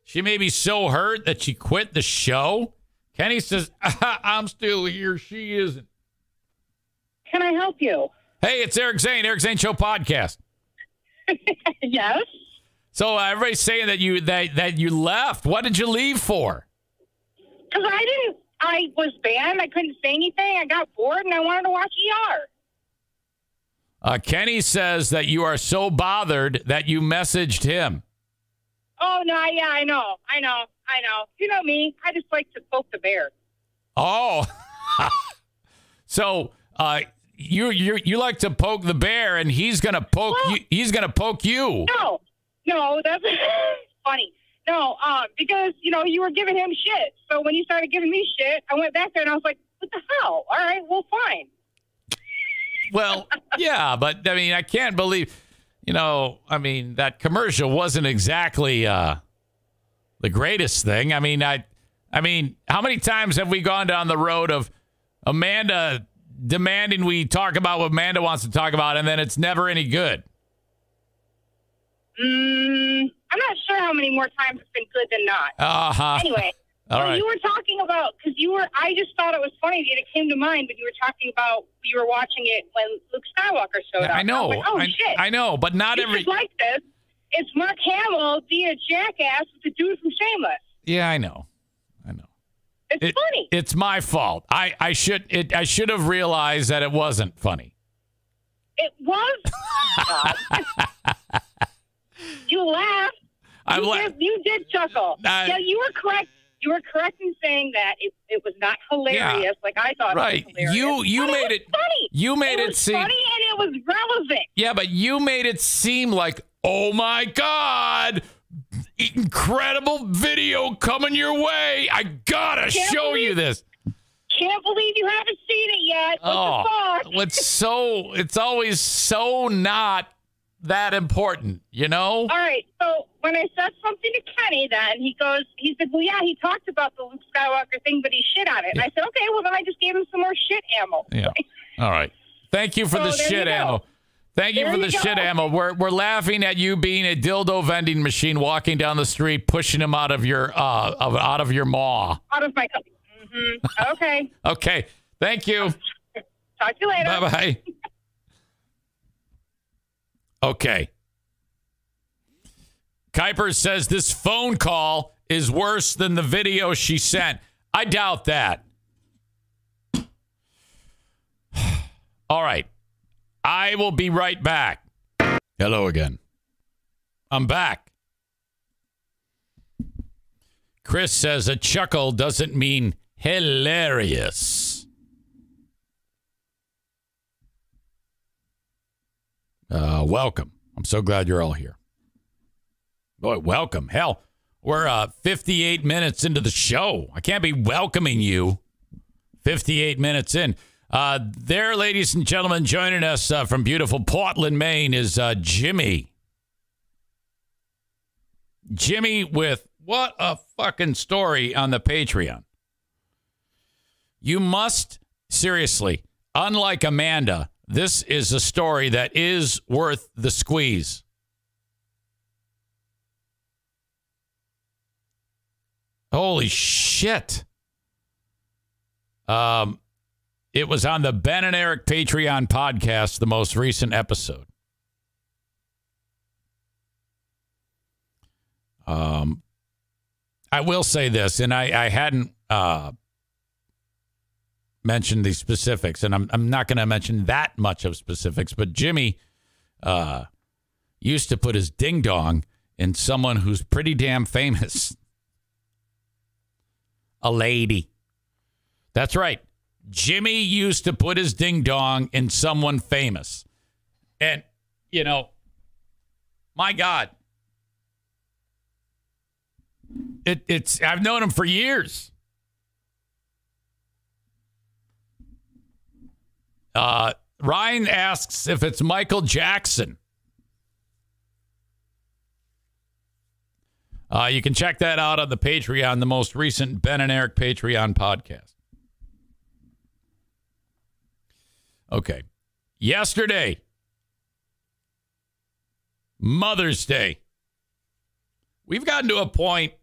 She may be so hurt that she quit the show. Kenny says, I'm still here. She isn't. Can I help you? Hey, it's Eric Zane Show Podcast. Yes. So everybody's saying that you left. What did you leave for? Because I was banned. I couldn't say anything. I got bored and I wanted to watch ER. Kenny says that you are so bothered that you messaged him. Oh, no. Yeah, I know. You know me. I just like to poke the bear. Oh. So, you like to poke the bear, and he's gonna poke you. He's gonna poke you. No, that's funny. No, because you were giving him shit. So when you started giving me shit, I went back there and I was like, "What the hell? All right, well, fine." Well, yeah, but I mean, I can't believe, that commercial wasn't exactly the greatest thing. I mean, how many times have we gone down the road of Amanda demanding we talk about what Amanda wants to talk about, and then it's never any good? I'm not sure how many more times it's been good than not. Uh-huh. Anyway. All right. You were talking about, I just thought it was funny that it came to mind, but you were talking about, you were watching it when Luke Skywalker showed up. I know. I was like, shit. I know, but not every. It's like this. It's Mark Hamill being a jackass with the dude from Shameless. Yeah, I know. It's funny. It's my fault. I should have realized that it wasn't funny. It was. You laughed. You did chuckle. Yeah, you were correct. You were correct in saying that it was not hilarious like I thought it was hilarious. You made it funny. You made it seem funny and it was relevant. Yeah, but you made it seem like, oh my God, incredible video coming your way. I gotta show you this. Can't believe you haven't seen it yet. What the fuck? It's always so not that important, you know? All right. So when I said something to Kenny, then he said, well, yeah, he talked about the Luke Skywalker thing, but he shit on it. Yeah. And I said, okay, well, then I just gave him some more shit ammo. Yeah. All right. Thank you for the shit ammo. Thank you for the shit ammo. We're laughing at you being a dildo vending machine, walking down the street, pushing him out of your out of your maw. Out of my cup. Mm-hmm. Okay. Okay. Thank you. Talk to you later. Bye-bye. Okay. Kuiper says this phone call is worse than the video she sent. I doubt that. All right. I will be right back. Hello again. I'm back. Chris says a chuckle doesn't mean hilarious. Welcome. I'm so glad you're all here. Boy, welcome. Hell, we're 58 minutes into the show. I can't be welcoming you 58 minutes in. There, ladies and gentlemen, joining us from beautiful Portland, Maine is Jimmy. Jimmy with what a fucking story on the Patreon. You must, seriously, unlike Amanda, this is a story that is worth the squeeze. Holy shit. It was on the Ben and Eric Patreon podcast, the most recent episode. I will say this, and I hadn't mentioned the specifics, and I'm not going to mention that much of specifics, but Jimmy used to put his ding-dong in someone who's pretty damn famous. A lady. That's right. Jimmy used to put his ding-dong in someone famous. And, you know, my God. It's I've known him for years. Ryan asks if it's Michael Jackson. You can check that out on the Patreon, the most recent Ben and Eric Patreon podcast. Okay. Yesterday, Mother's Day. We've gotten to a point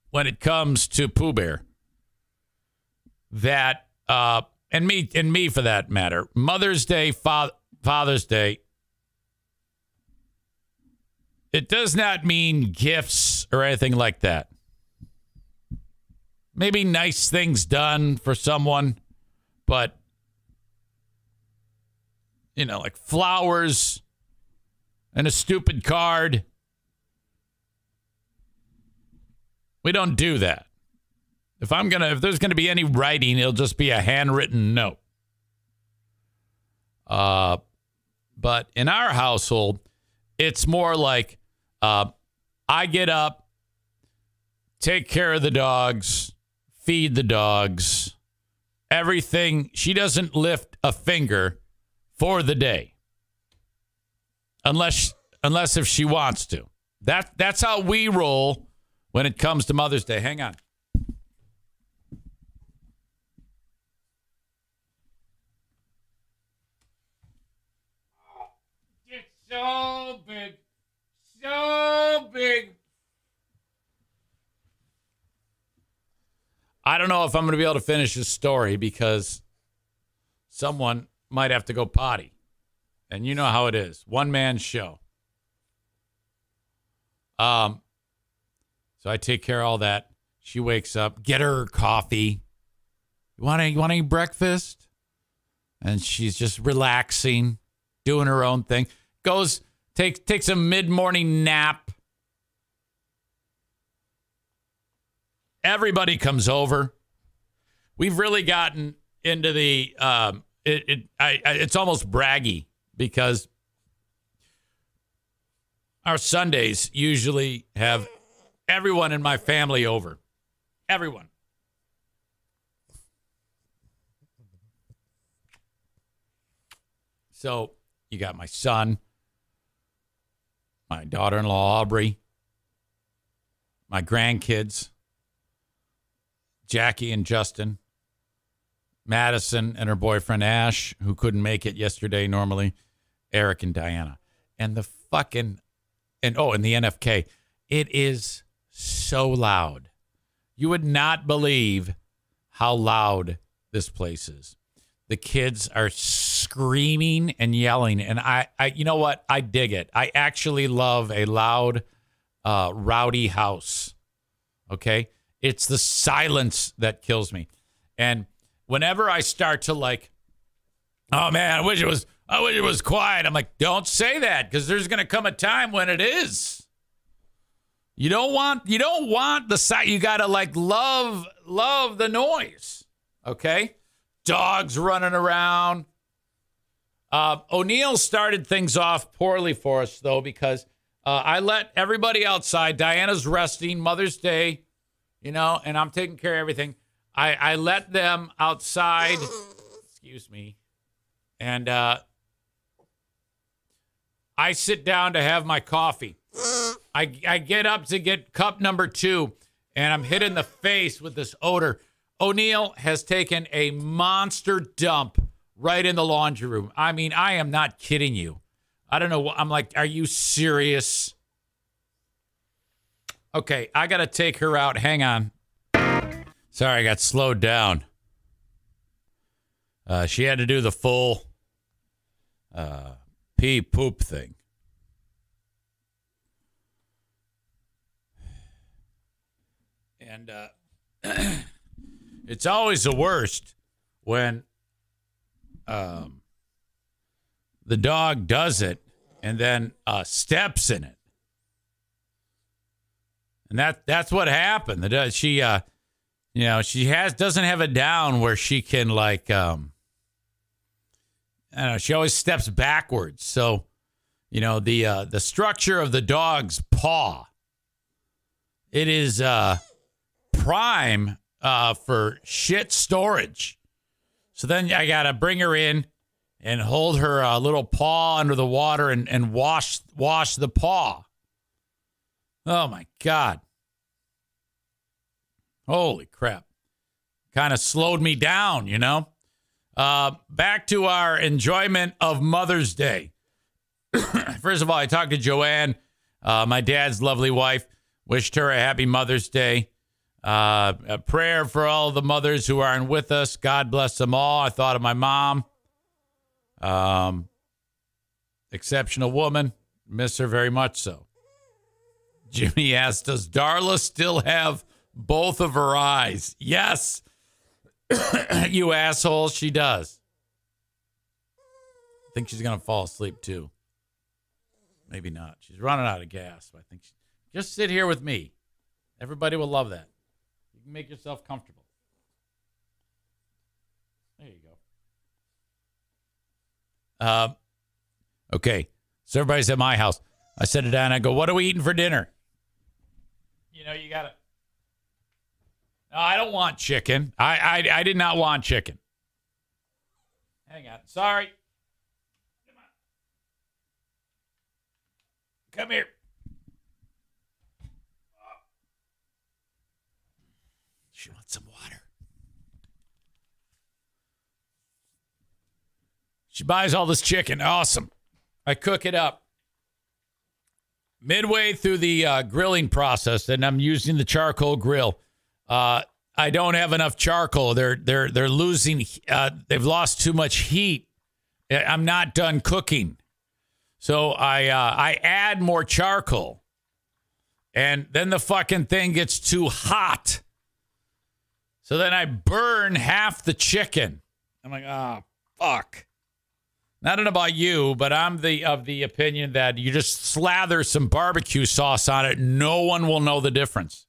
when it comes to Pooh Bear that, and me for that matter, Mother's Day, Father's Day, it does not mean gifts or anything like that. Maybe nice things done for someone, but, you know, like flowers and a stupid card. We don't do that. If there's gonna be any writing, it'll just be a handwritten note. But in our household, it's more like I get up, take care of the dogs, feed the dogs, everything. She doesn't lift a finger for the day, unless if she wants to. That's how we roll when it comes to Mother's Day. Hang on. It's so big. So big. I don't know if I'm going to be able to finish this story because someone might have to go potty. And you know how it is. One-man show. So I take care of all that. She wakes up, get her coffee. You want to eat breakfast? And she's just relaxing, doing her own thing. Takes a mid-morning nap. Everybody comes over. We've really gotten into the it's almost braggy because our Sundays usually have everyone in my family over. Everyone. So you got my son, my daughter-in-law, Aubrey, my grandkids, Jackie and Justin, Madison and her boyfriend, Ash, who couldn't make it yesterday normally, Eric and Diana. And the fucking, and the NFK. It is so loud. You would not believe how loud this place is. The kids are screaming and yelling. And I you know what? I dig it. I actually love a loud, rowdy house. Okay? It's the silence that kills me. And whenever I start to like, oh man, I wish it was quiet. I'm like, don't say that, because there's gonna come a time when it is. You don't want the sight. You gotta like love the noise. Okay? Dogs running around. O'Neill started things off poorly for us though, because I let everybody outside. Diana's resting, Mother's Day. And I'm taking care of everything. I let them outside. Excuse me. And I sit down to have my coffee. I get up to get cup number 2, and I'm hit in the face with this odor. O'Neill has taken a monster dump right in the laundry room. I mean, I am not kidding you. I don't know. I'm like, are you serious? Okay, I got to take her out. Hang on. Sorry, I got slowed down. She had to do the full pee poop thing. And it's always the worst when the dog does it and then steps in it. And that's what happened. She doesn't have it down where she can like I don't know, she always steps backwards. So, the structure of the dog's paw, it is prime for shit storage. So then I gotta bring her in and hold her little paw under the water and wash the paw. Oh my God. Holy crap. Kind of slowed me down, Back to our enjoyment of Mother's Day. First of all, I talked to Joanne, my dad's lovely wife, wished her a happy Mother's Day. A prayer for all the mothers who aren't with us. God bless them all. I thought of my mom. Exceptional woman. Miss her very much so. Jimmy asked, does Darla still have both of her eyes? Yes. You asshole, she does. I think she's going to fall asleep too. Maybe not. She's running out of gas. I think just sit here with me. Everybody will love that. You can make yourself comfortable. There you go. Okay. So everybody's at my house. I said to Diana, I go, what are we eating for dinner? You got to. No, I don't want chicken. I did not want chicken. Hang on. Sorry. Come here. She wants some water. She buys all this chicken. Awesome. I cook it up. Midway through the grilling process, and I'm using the charcoal grill, I don't have enough charcoal. They're losing. They've lost too much heat. I'm not done cooking, so I add more charcoal, and then the fucking thing gets too hot. So then I burn half the chicken. I'm like, oh fuck. I don't know about you, but I'm of the opinion that you just slather some barbecue sauce on it. No one will know the difference.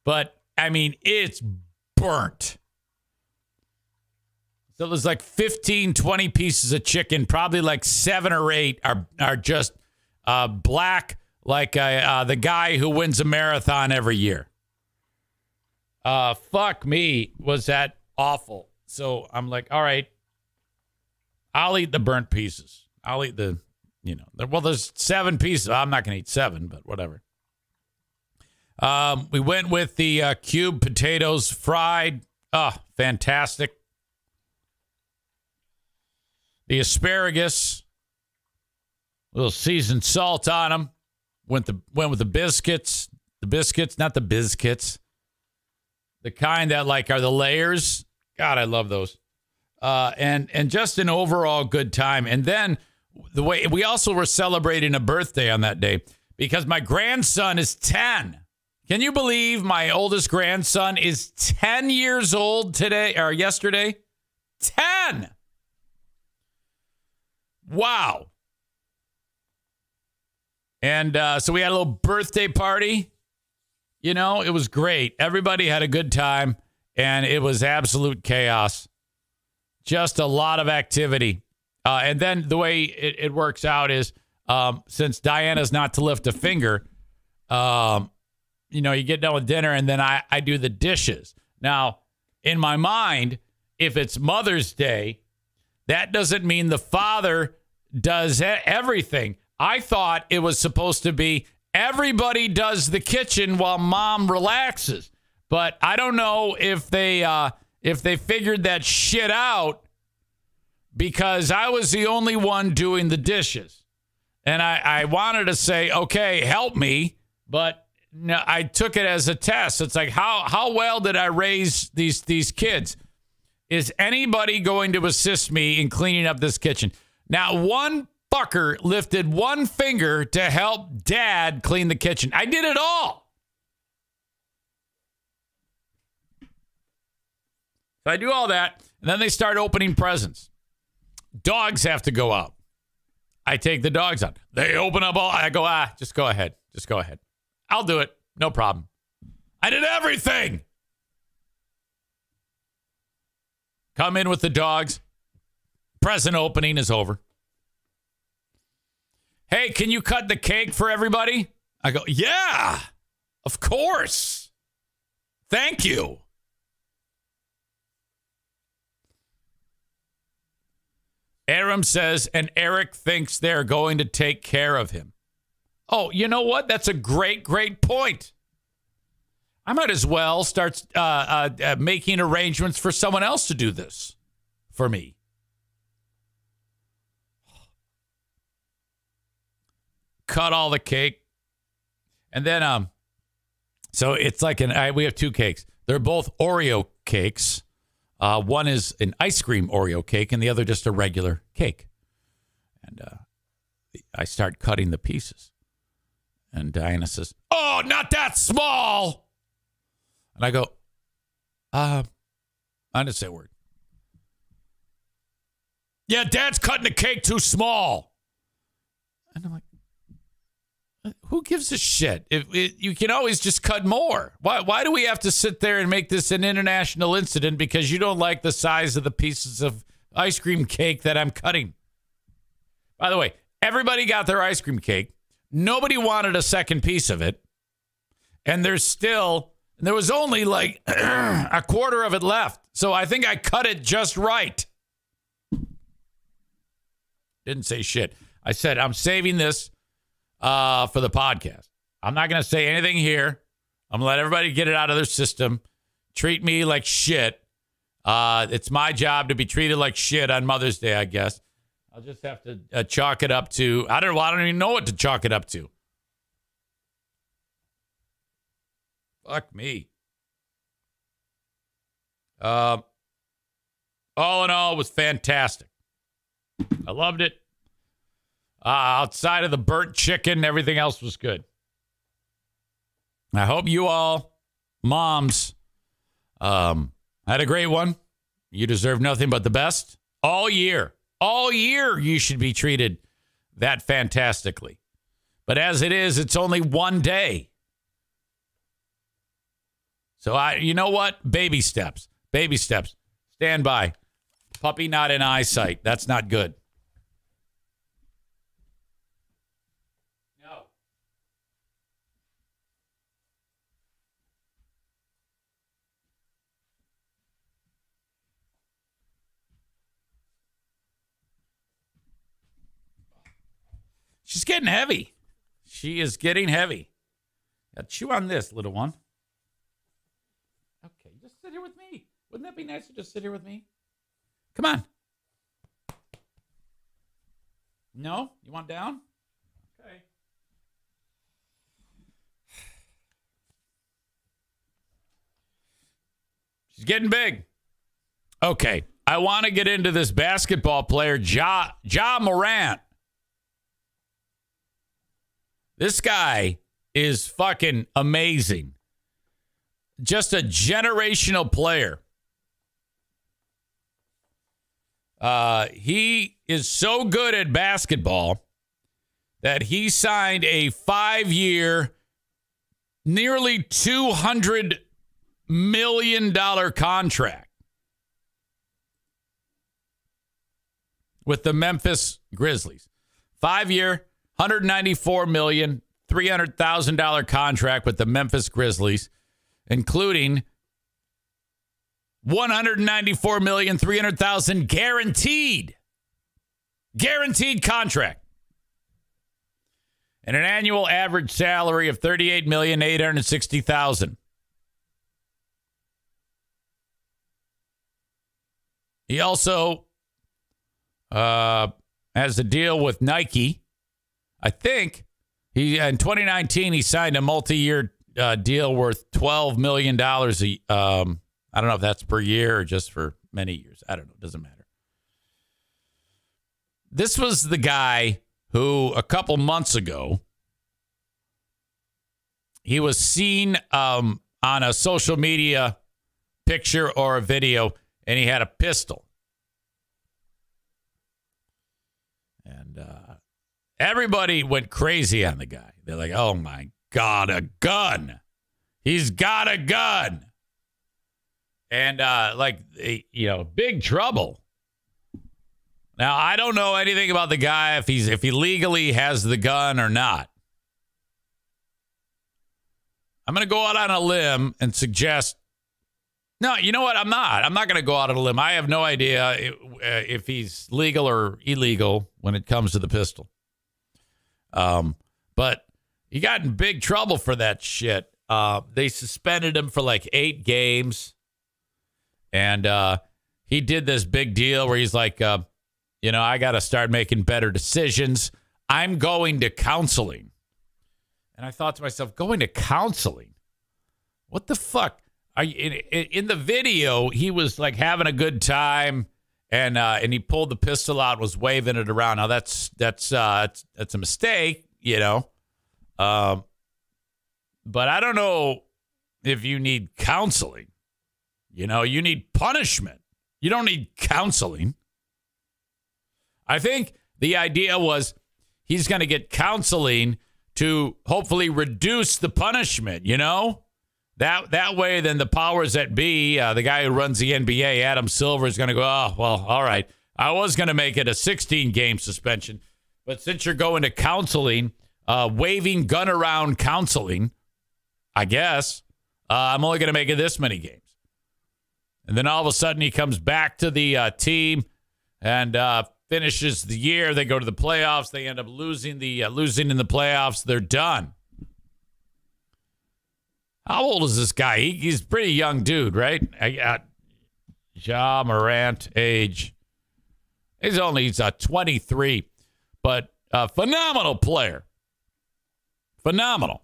But, I mean, it's burnt. So there's like 15, 20 pieces of chicken. Probably like 7 or 8 are just black, like the guy who wins a marathon every year. Fuck me. Was that awful? So I'm like, all right. I'll eat the burnt pieces. I'll eat there's 7 pieces. I'm not going to eat 7, but whatever. We went with the cube potatoes fried. Oh, fantastic. The asparagus, a little seasoned salt on them. Went with the biscuits. The biscuits, not the biscuits. The kind that like are the layers. God, I love those. And just an overall good time. And then the way we also were celebrating a birthday on that day because my grandson is 10. Can you believe my oldest grandson is 10 years old today or yesterday? 10. Wow. And so we had a little birthday party. You know, it was great. Everybody had a good time and it was absolute chaos. Just a lot of activity. And then the way it works out is since Diana's not to lift a finger, you get done with dinner and then I do the dishes. Now, in my mind, if it's Mother's Day, that doesn't mean the father does everything. I thought it was supposed to be everybody does the kitchen while mom relaxes. But I don't know if they figured that shit out because I was the only one doing the dishes. And I wanted to say, okay, help me. But no, I took it as a test. It's like, how well did I raise these kids? Is anybody going to assist me in cleaning up this kitchen? Now, one fucker lifted one finger to help dad clean the kitchen. I did it all. So I do all that, and then they start opening presents. Dogs have to go out. I take the dogs out. They open up all. I go, just go ahead. Just go ahead. I'll do it. No problem. I did everything. Come in with the dogs. Present opening is over. Hey, can you cut the cake for everybody? I go, yeah, of course. Thank you. Aram says, and Eric thinks they're going to take care of him. Oh, you know what? That's a great, great point. I might as well start making arrangements for someone else to do this for me. Cut all the cake. And then, so it's like we have 2 cakes. They're both Oreo cakes. One is an ice cream Oreo cake and the other just a regular cake. And I start cutting the pieces. And Diana says, oh, not that small. And I go, I didn't say a word. Yeah, Dad's cutting the cake too small. And I'm like, who gives a shit? You can always just cut more. Why do we have to sit there and make this an international incident because you don't like the size of the pieces of ice cream cake that I'm cutting? By the way, everybody got their ice cream cake. Nobody wanted a second piece of it. And there was only like a quarter of it left. So I think I cut it just right. Didn't say shit. I said, I'm saving this for the podcast. I'm not going to say anything here. I'm going to let everybody get it out of their system. Treat me like shit. It's my job to be treated like shit on Mother's Day, I guess. I'll just have to chalk it up to, I don't even know what to chalk it up to. Fuck me. All in all, it was fantastic. I loved it. Outside of the burnt chicken, everything else was good. I hope you all, moms, had a great one. You deserve nothing but the best. All year. All year you should be treated that fantastically. But as it is, it's only one day. So, you know what? Baby steps. Baby steps. Stand by. Puppy not in eyesight. That's not good. No. She's getting heavy. She is getting heavy. Now, chew on this, little one. Okay, just sit here with me. Wouldn't that be nice to just sit here with me? Come on. No? You want down? Okay. She's getting big. Okay. I want to get into this basketball player, Ja Morant. This guy is fucking amazing. Just a generational player. He is so good at basketball that he signed a 5-year, nearly $200 million contract with the Memphis Grizzlies. 5-year, $194,300,000 contract with the Memphis Grizzlies, including $194,300,000 guaranteed contract, and an annual average salary of $38,860,000. He also has a deal with Nike. I think in 2019 he signed a multi-year deal worth $12 million. I don't know if that's per year or just for many years. I don't know. It doesn't matter. This was the guy who a couple months ago, he was seen on a social media picture or a video, and he had a pistol. And everybody went crazy on the guy. They're like, oh, my God, a gun. He's got a gun. And, big trouble. Now, I don't know anything about the guy, if he legally has the gun or not. I'm going to go out on a limb and suggest, no, you know what? I'm not going to go out on a limb. I have no idea if he's legal or illegal when it comes to the pistol. But he got in big trouble for that shit. They suspended him for like 8 games. And he did this big deal where he's like, I got to start making better decisions. I'm going to counseling. And I thought to myself, going to counseling? What the fuck? In the video, he was like having a good time, and he pulled the pistol out and was waving it around. Now that's a mistake, but I don't know if you need counseling. You need punishment. You don't need counseling. I think the idea was he's going to get counseling to hopefully reduce the punishment, That way, then the powers that be, the guy who runs the NBA, Adam Silver, is going to go, oh, well, all right. I was going to make it a 16-game suspension, but since you're going to counseling, waving gun around counseling, I guess, I'm only going to make it this many games. And then all of a sudden he comes back to the team and finishes the year. They go to the playoffs. They end up losing in the playoffs. They're done. How old is this guy? He's a pretty young dude, right? I got Ja Morant age. He's 23, but a phenomenal player. Phenomenal.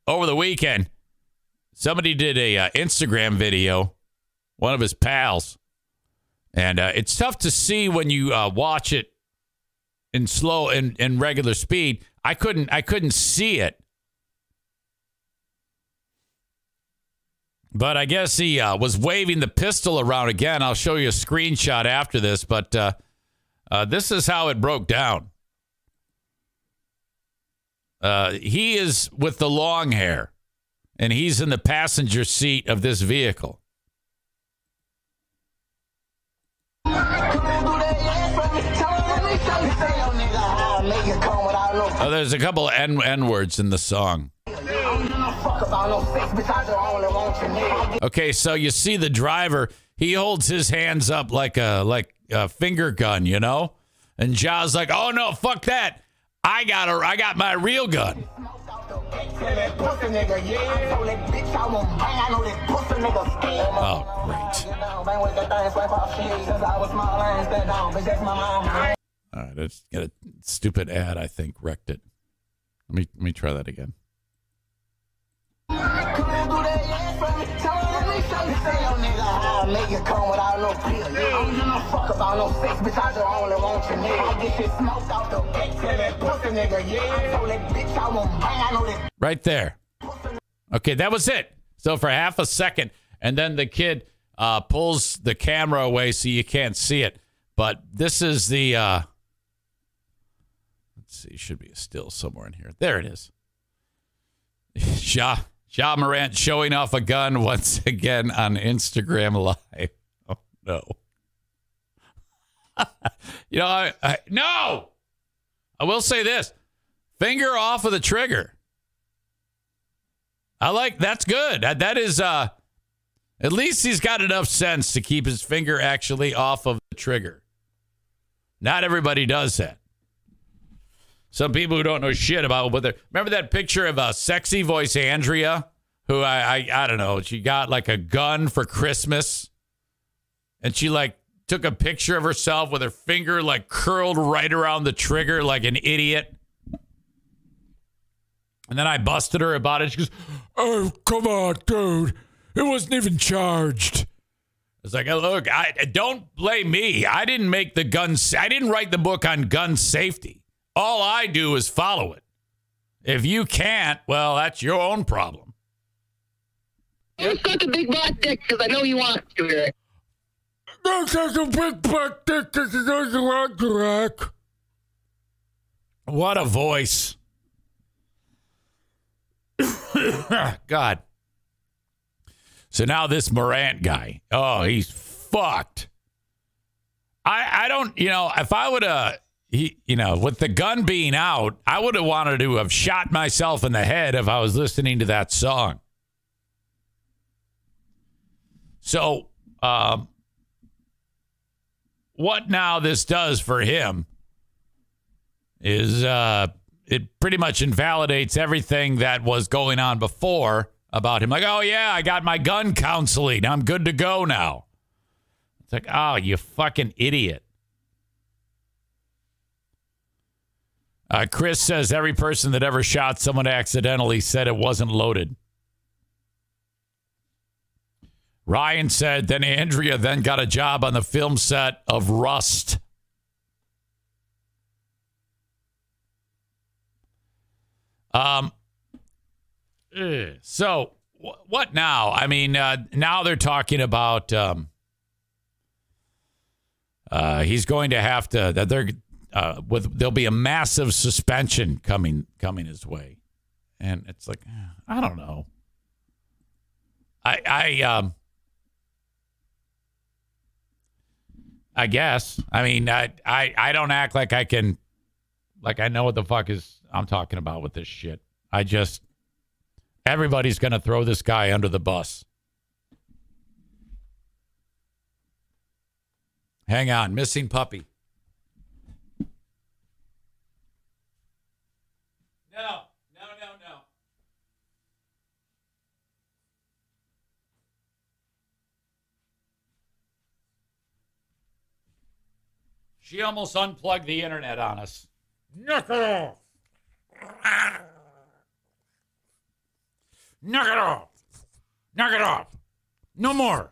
Over the weekend, somebody did a Instagram video, one of his pals, and it's tough to see when you watch it in slow and regular speed. I couldn't see it, but I guess he was waving the pistol around again. I'll show you a screenshot after this, but this is how it broke down. He is with the long hair, and he's in the passenger seat of this vehicle. Oh, there's a couple N words in the song. Okay, so you see the driver. He holds his hands up like a finger gun, you know? And Ja's like, "Oh no, fuck that. I got my real gun." Oh, great. All right, let's get a stupid ad, I think, wrecked it. Let me try that again. Right there. Okay, that was it. So for half a second, and then the kid pulls the camera away so you can't see it. But this is the, let's see, should be a still somewhere in here. There it is. Ja Morant showing off a gun once again on Instagram Live. Oh, no. You know, no! I will say this. Finger off of the trigger. That's good. That is, at least he's got enough sense to keep his finger actually off of the trigger. Not everybody does that. Some people who don't know shit about whether. Remember that picture of sexy voice Andrea, who I don't know, she got like a gun for Christmas, and she like took a picture of herself with her finger like curled right around the trigger like an idiot. And then I busted her about it. She goes, "Oh, come on, dude. It wasn't even charged." It's like, look, don't blame me. I didn't make the guns. I didn't write the book on gun safety. All I do is follow it. If you can't, well, that's your own problem. You suck a big black dick because I know you want to, Eric. Don't suck a big black dick because I know you want to, Eric. What a voice. God. So now this Morant guy, oh, he's fucked. I don't, if I would have, with the gun being out, I would have wanted to have shot myself in the head if I was listening to that song. So, what now this does for him is it pretty much invalidates everything that was going on before about him. Like, oh, yeah, I got my gun counseling. I'm good to go now. It's like, oh, you fucking idiot. Chris says every person that ever shot someone accidentally said it wasn't loaded. Ryan said, then Andrea then got a job on the film set of Rust. So what now? I mean, now they're talking about he's going to have to that there'll be a massive suspension coming his way, and it's like I don't know. I guess. I mean, I don't act like I can, like I know what the fuck I'm talking about with this shit. Everybody's going to throw this guy under the bus. Hang on. Missing puppy. No. She almost unplugged the internet on us. Knock it off. Knock it off. Knock it off. No more.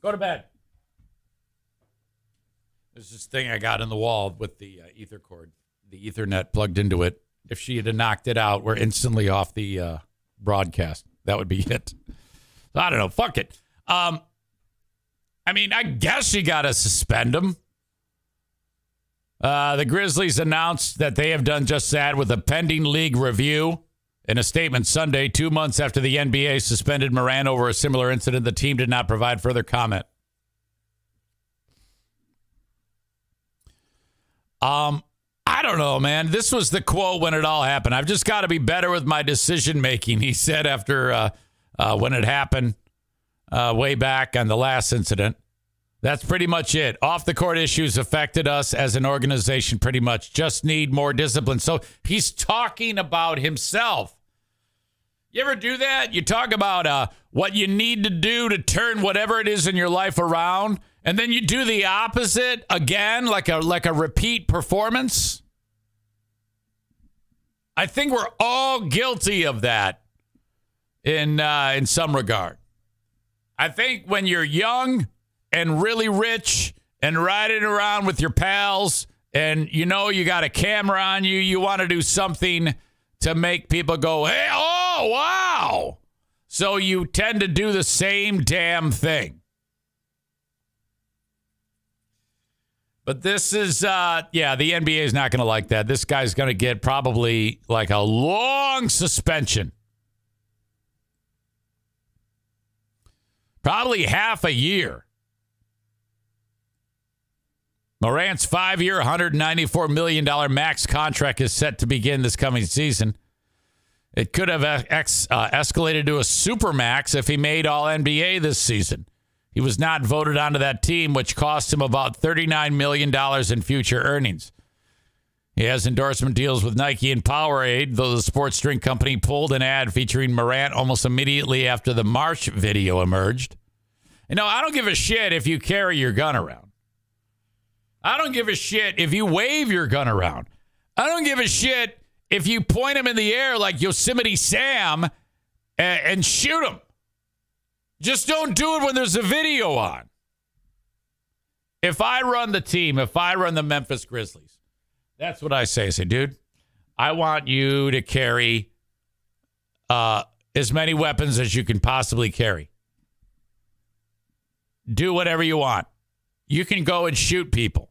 Go to bed. There's this thing I got in the wall with the ether cord, the Ethernet plugged into it. If she had knocked it out, we're instantly off the broadcast. That would be it. I don't know. Fuck it. I mean, I guess you got to suspend him. The Grizzlies announced that they have done just that with a pending league review. In a statement Sunday, 2 months after the NBA suspended Morant over a similar incident, the team did not provide further comment. I don't know, man. This was the quote when it all happened. I've just got to be better with my decision making, he said after when it happened way back on the last incident. That's pretty much it. Off the court issues affected us as an organization pretty much. Just need more discipline. So he's talking about himself. You ever do that? You talk about what you need to do to turn whatever it is in your life around, and then you do the opposite again, like a repeat performance. I think we're all guilty of that in some regard. I think when you're young and really rich and riding around with your pals and you know you got a camera on you, you want to do something to make people go, hey, oh, wow. So you tend to do the same damn thing. But this is, the NBA is not going to like that. This guy's going to get probably like a long suspension. Probably half a year. Morant's 5-year, $194 million max contract is set to begin this coming season. It could have escalated to a supermax if he made All-NBA this season. He was not voted onto that team, which cost him about $39 million in future earnings. He has endorsement deals with Nike and Powerade, though the sports drink company pulled an ad featuring Morant almost immediately after the March video emerged. You know, I don't give a shit if you carry your gun around. I don't give a shit if you wave your gun around. I don't give a shit if you point him in the air like Yosemite Sam and shoot him. Just don't do it when there's a video on. If I run the team, if I run the Memphis Grizzlies, that's what I say. I say, dude, I want you to carry as many weapons as you can possibly carry. Do whatever you want. You can go and shoot people.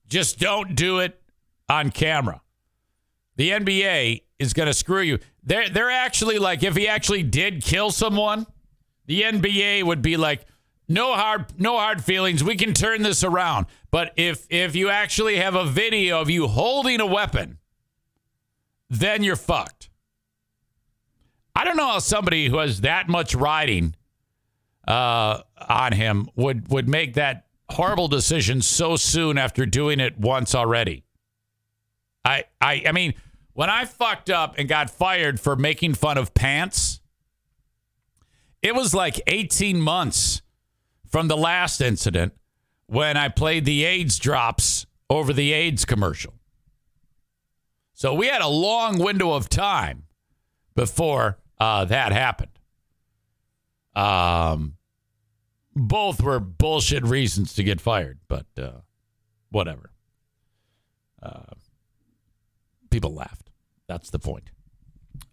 Just don't do it on camera. The NBA is going to screw you. They're actually like, if he actually did kill someone, the NBA would be like, no hard feelings. We can turn this around. But if you actually have a video of you holding a weapon, then you're fucked. I don't know how somebody who has that much riding on him would make that horrible decision so soon after doing it once already. I mean, when I fucked up and got fired for making fun of pants, it was like 18 months from the last incident when I played the AIDS drops over the AIDS commercial. So we had a long window of time before that happened. Both were bullshit reasons to get fired, but whatever. People laughed. That's the point.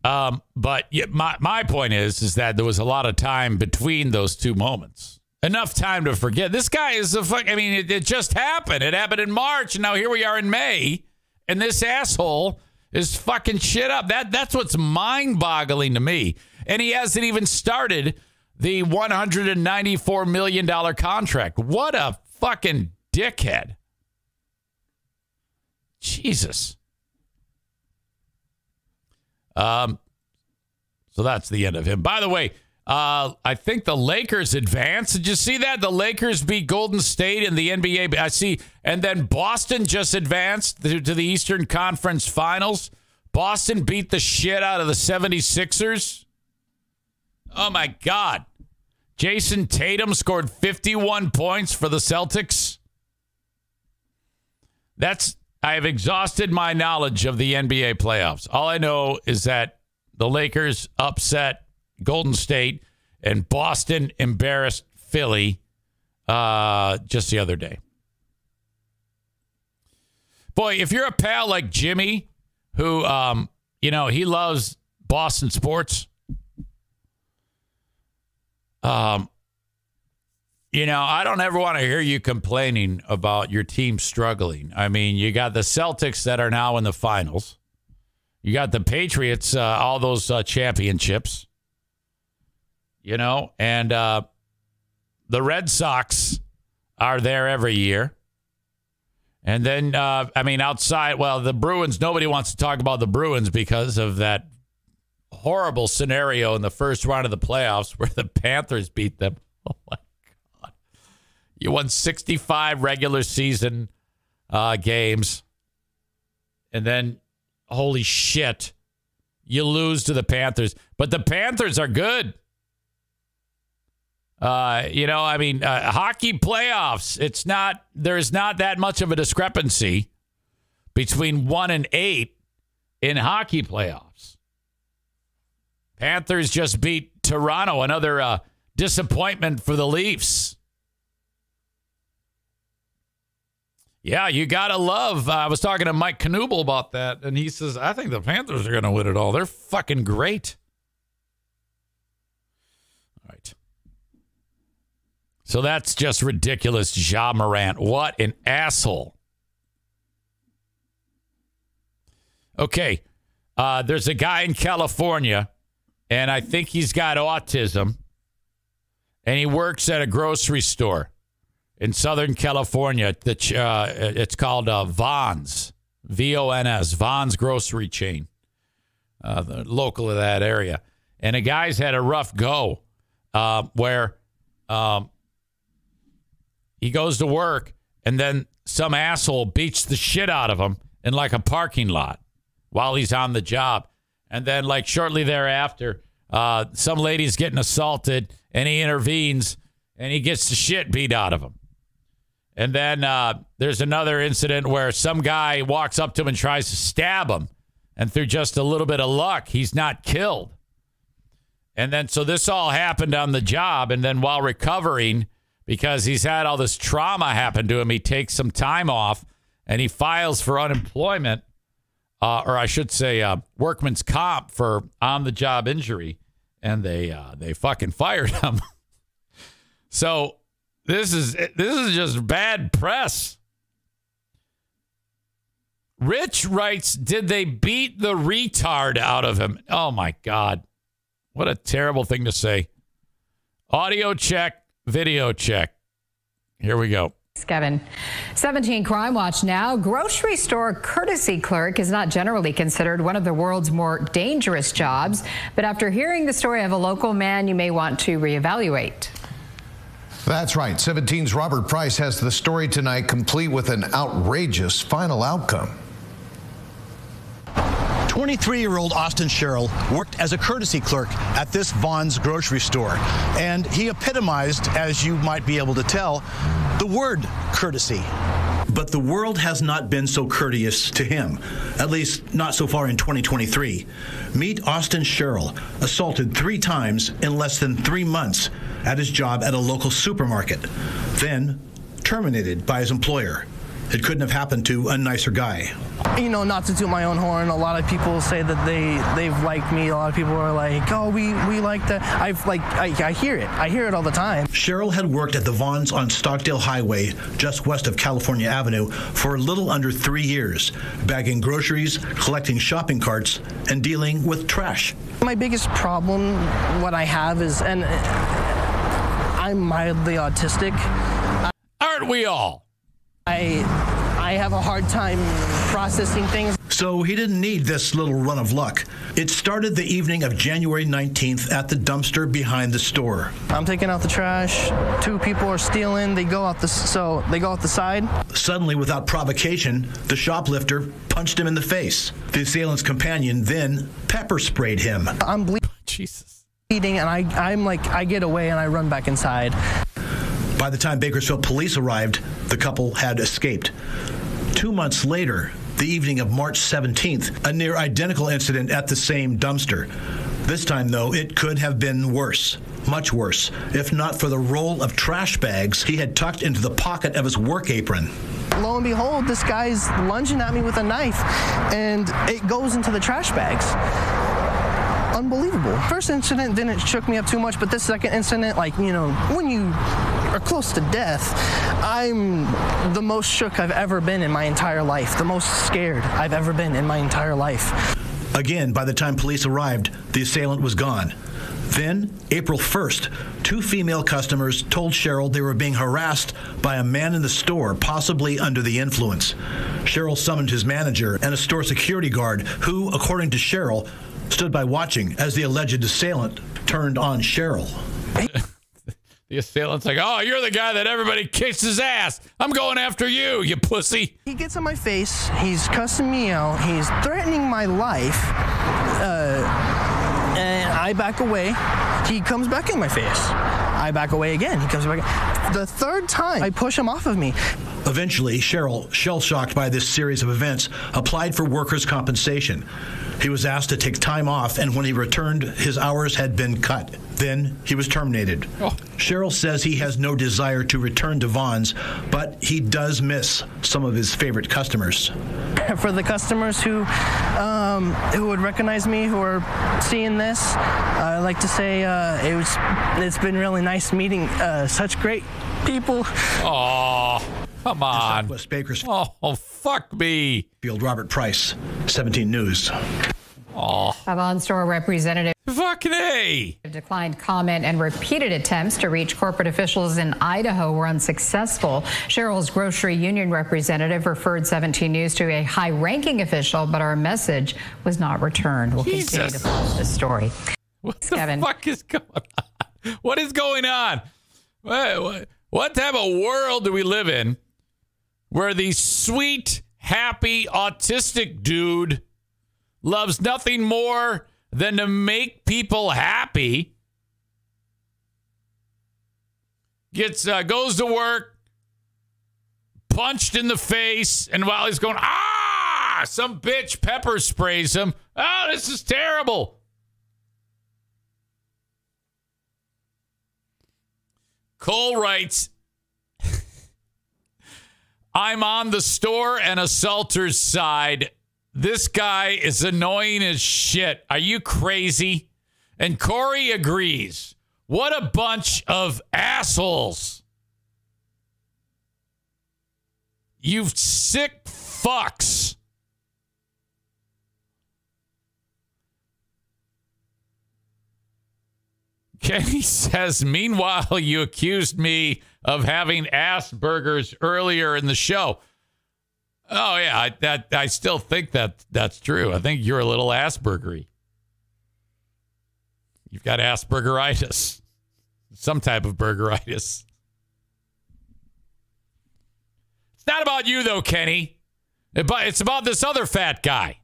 But yeah, my point is that there was a lot of time between those two moments. Enough time to forget. This guy is a fuck. I mean, it just happened. It happened in March, and now here we are in May, and this asshole is fucking shit up. That's what's mind-boggling to me. And he hasn't even started the $194 million contract. What a fucking dickhead. Jesus. So that's the end of him. By the way, I think the Lakers advanced. Did you see that? The Lakers beat Golden State in the NBA. I see. And then Boston just advanced to the Eastern Conference Finals. Boston beat the shit out of the 76ers. Oh, my God. Jason Tatum scored 51 points for the Celtics. That's I have exhausted my knowledge of the NBA playoffs. All I know is that the Lakers upset Golden State and Boston embarrassed Philly just the other day. Boy, if you're a pal like Jimmy, who, he loves Boston sports, I don't ever want to hear you complaining about your team struggling. I mean, you got the Celtics that are now in the finals. You got the Patriots, all those championships, and the Red Sox are there every year. And then, outside, the Bruins, nobody wants to talk about the Bruins because of that horrible scenario in the first round of the playoffs where the Panthers beat them. Oh, my God. You won 65 regular season games. And then, holy shit, you lose to the Panthers. But the Panthers are good. Hockey playoffs, there's not that much of a discrepancy between 1 and 8 in hockey playoffs. Panthers just beat Toronto, another disappointment for the Leafs. Yeah, you got to love. I was talking to Mike Knuble about that, and he says, I think the Panthers are going to win it all. They're fucking great. All right. So that's just ridiculous, Ja Morant. What an asshole. Okay, there's a guy in California, and I think he's got autism, and he works at a grocery store in Southern California. It's called Vons, V-O-N-S, Vons grocery chain, local to that area. And the guy's had a rough go where he goes to work, and then some asshole beats the shit out of him in like a parking lot while he's on the job. And then like shortly thereafter, some lady's getting assaulted, and he intervenes, and he gets the shit beat out of him. And then there's another incident where some guy walks up to him and tries to stab him. And through just a little bit of luck, he's not killed. And then so this all happened on the job. And then while recovering, because he's had all this trauma happen to him, he takes some time off and he files for unemployment, or I should say workman's comp for on-the-job injury, and they fucking fired him. So this is just bad press. Rich writes, did they beat the retard out of him? Oh, my God. What a terrible thing to say. Audio check. Video check. Here we go. Kevin. 17 Crime Watch now. Grocery store courtesy clerk is not generally considered one of the world's more dangerous jobs. But after hearing the story of a local man, you may want to reevaluate. That's right. 17's Robert Price has the story tonight, complete with an outrageous final outcome. 23-year-old Austin Sherrill worked as a courtesy clerk at this Vons grocery store, and he epitomized, as you might be able to tell, the word courtesy. But the world has not been so courteous to him, at least not so far in 2023. Meet Austin Sherrill, assaulted 3 times in less than 3 months at his job at a local supermarket, then terminated by his employer. It couldn't have happened to a nicer guy. You know, not to toot my own horn, a lot of people say that they've liked me. A lot of people are like, oh, we like that. I hear it. I hear it all the time. Cheryl had worked at the Vons on Stockdale Highway, just west of California Avenue, for a little under 3 years, bagging groceries, collecting shopping carts, and dealing with trash. My biggest problem, what I have is, and I'm mildly autistic. Aren't we all? I have a hard time processing things. So he didn't need this little run of luck. It started the evening of January 19th at the dumpster behind the store. I'm taking out the trash. 2 people are stealing. They go out the side. Suddenly, without provocation, the shoplifter punched him in the face. The assailant's companion then pepper sprayed him. I'm bleeding. Jesus. And I get away and I run back inside. By the time Bakersfield police arrived, the couple had escaped. 2 months later, the evening of March 17th, a near identical incident at the same dumpster. This time, though, it could have been worse, much worse, if not for the roll of trash bags he had tucked into the pocket of his work apron. Lo and behold, this guy's lunging at me with a knife, and it goes into the trash bags. Unbelievable. First incident didn't shook me up too much, but this second incident, when you are close to death, I'm the most shook I've ever been in my entire life, the most scared I've ever been in my entire life. Again, by the time police arrived, the assailant was gone. Then, April 1st, 2 female customers told Cheryl they were being harassed by a man in the store, possibly under the influence. Cheryl summoned his manager and a store security guard who, according to Cheryl, stood by watching as the alleged assailant turned on Cheryl. The assailant's like, oh, you're the guy that everybody kicks his ass. I'm going after you, you pussy. He gets in my face. He's cussing me out. He's threatening my life. And I back away. He comes back in my face. I back away again. He comes back. The third time, I push him off of me. Eventually, Cheryl, shell-shocked by this series of events, applied for workers' compensation. He was asked to take time off, and when he returned, his hours had been cut. Then he was terminated. Oh. Cheryl says he has no desire to return to Vons, but he does miss some of his favorite customers. For the customers who would recognize me, who are seeing this, I'd like to say it's been really nice meeting such great people. Oh, come on. Southwest Bakers. Oh, fuck me. Field Robert Price, 17 News. Oh. A Vons store representative fucking A. declined comment, and repeated attempts to reach corporate officials in Idaho were unsuccessful. Cheryl's grocery union representative referred 17 News to a high-ranking official, but our message was not returned. We'll continue to follow this story. What the fuck is going on? What is going on? What type of world do we live in where the sweet, happy, autistic dude loves nothing more than to make people happy, goes to work, punched in the face, and while he's going, some bitch pepper sprays him. Oh, this is terrible. Cole writes, I'm on the store and assaulter's side. This guy is annoying as shit. Are you crazy? And Corey agrees. What a bunch of assholes. You sick fucks. Kenny says, meanwhile, you accused me of having ass burgers earlier in the show. Oh, yeah, I still think that's true. I think you're a little Aspergery. You've got Aspergeritis. Some type of burgeritis. It's not about you, though, Kenny. It's about this other fat guy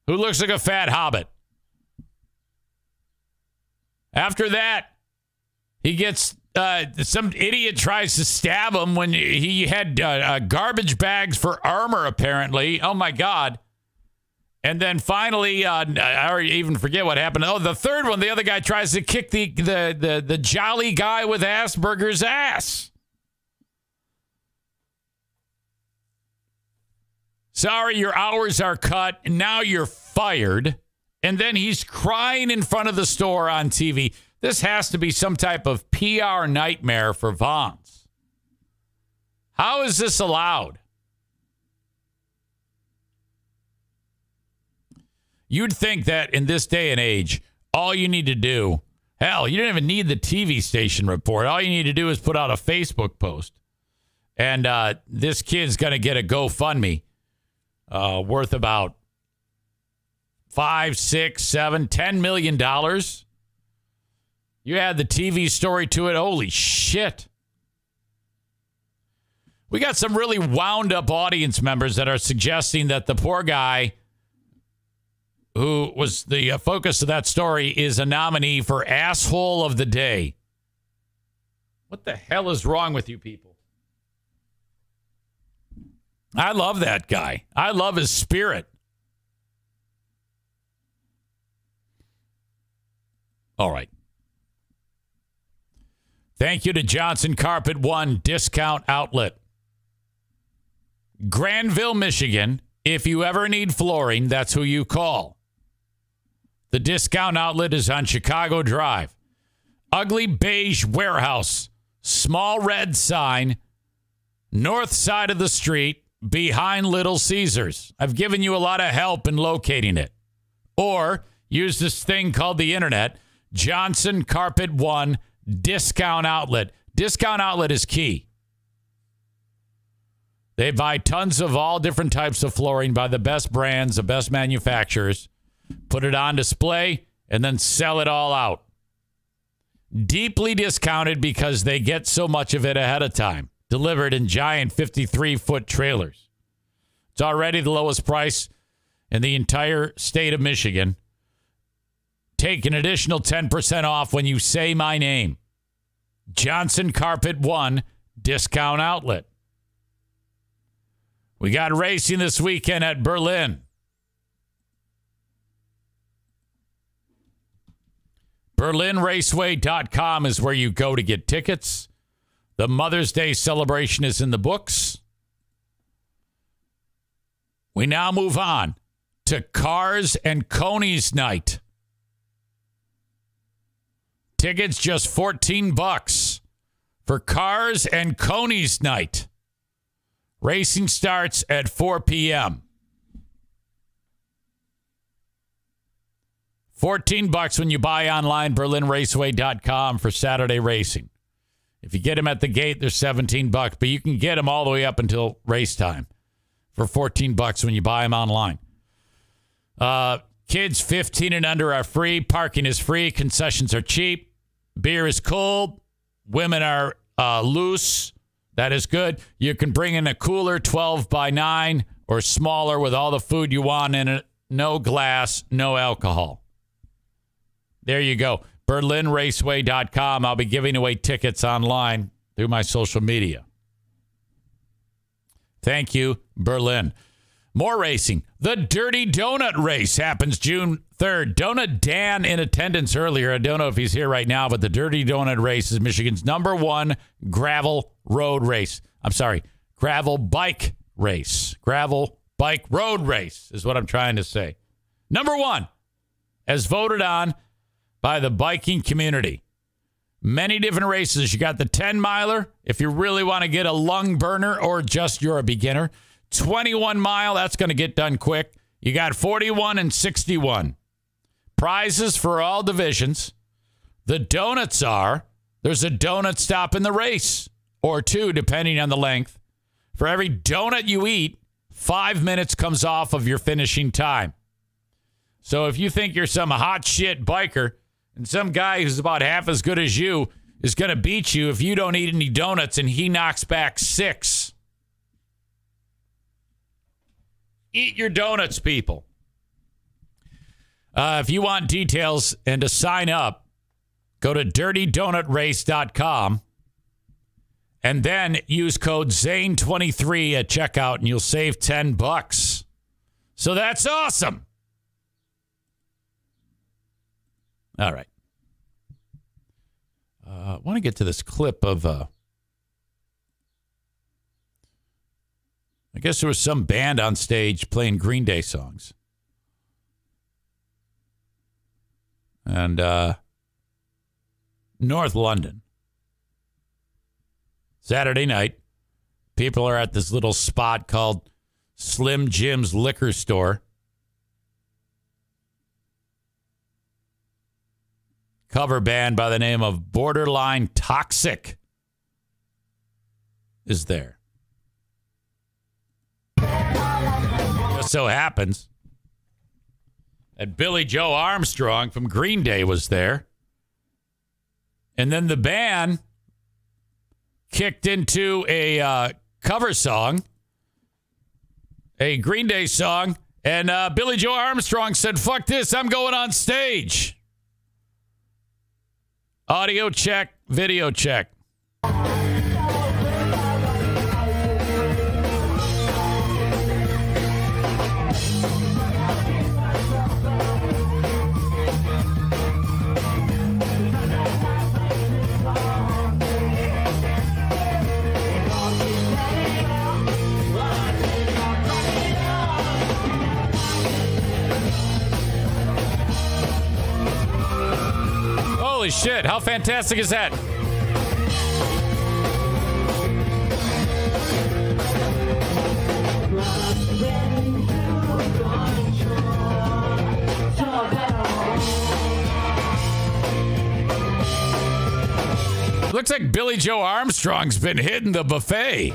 who looks like a fat hobbit. After that, he gets... some idiot tries to stab him when he had garbage bags for armor, apparently. Oh, my God. And then finally, I already even forget what happened. Oh, the third one, the other guy tries to kick the jolly guy with Asperger's ass. Sorry, your hours are cut. And now you're fired. And then he's crying in front of the store on TV. This has to be some type of PR nightmare for Vons. How is this allowed? You'd think that in this day and age, all you need to do, hell, you don't even need the TV station report. All you need to do is put out a Facebook post. And this kid's going to get a GoFundMe worth about $5, $6, $7, $10 million. You add the TV story to it. Holy shit. We got some really wound up audience members that are suggesting that the poor guy who was the focus of that story is a nominee for Asshole of the Day. What the hell is wrong with you people? I love that guy. I love his spirit. All right. Thank you to Johnson Carpet One Discount Outlet. Granville, Michigan. If you ever need flooring, that's who you call. The discount outlet is on Chicago Drive. Ugly beige warehouse. Small red sign. North side of the street. Behind Little Caesars. I've given you a lot of help in locating it. Or use this thing called the internet. Johnson Carpet One Discount Outlet. Discount Outlet is key. They buy tons of all different types of flooring by the best brands, the best manufacturers, put it on display, and then sell it all out. Deeply discounted because they get so much of it ahead of time. Delivered in giant 53-foot trailers. It's already the lowest price in the entire state of Michigan. Take an additional 10% off when you say my name. Johnson Carpet One Discount Outlet. We got racing this weekend at Berlin. BerlinRaceway.com is where you go to get tickets. The Mother's Day celebration is in the books. We now move on to Cars and Conies Night. Tickets just $14 for Cars and Conies Night. Racing starts at 4 p.m. $14 when you buy online, BerlinRaceway.com for Saturday racing. If you get them at the gate, they're $17, but you can get them all the way up until race time for $14 when you buy them online. Kids 15 and under are free. Parking is free. Concessions are cheap. Beer is cold. Women are loose. That is good. You can bring in a cooler 12 by 9 or smaller with all the food you want in it. No glass, no alcohol. There you go. BerlinRaceway.com. I'll be giving away tickets online through my social media. Thank you, Berlin. More racing. The Dirty Donut Race happens June 3rd. Donut Dan in attendance earlier. I don't know if he's here right now, but the Dirty Donut Race is Michigan's #1 gravel road race. I'm sorry, gravel bike race. Gravel bike road race is what I'm trying to say. #1, as voted on by the biking community. Many different races. You got the 10-miler, if you really want to get a lung burner or just you're a beginner. 21-mile, that's going to get done quick. You got 41 and 61. Prizes for all divisions. The donuts are, there's a donut stop in the race, or 2, depending on the length. For every donut you eat, 5 minutes comes off of your finishing time. So if you think you're some hot shit biker, and some guy who's about half as good as you is going to beat you if you don't eat any donuts and he knocks back 6. Eat your donuts, people. If you want details and to sign up, go to dirtydonutrace.com and then use code ZANE23 at checkout and you'll save $10. So that's awesome. All right. I want to get to this clip of, I guess there was some band on stage playing Green Day songs. And North London. Saturday night, people are at this little spot called Slim Jim's Liquor Store. Cover band by the name of Borderline Toxic is there. Just so happens that Billy Joe Armstrong from Green Day was there. And then the band kicked into a cover song, a Green Day song, and Billy Joe Armstrong said, "Fuck this, I'm going on stage." Audio check, video check. Holy shit. How fantastic is that? Looks like Billy Joe Armstrong's been hitting the buffet.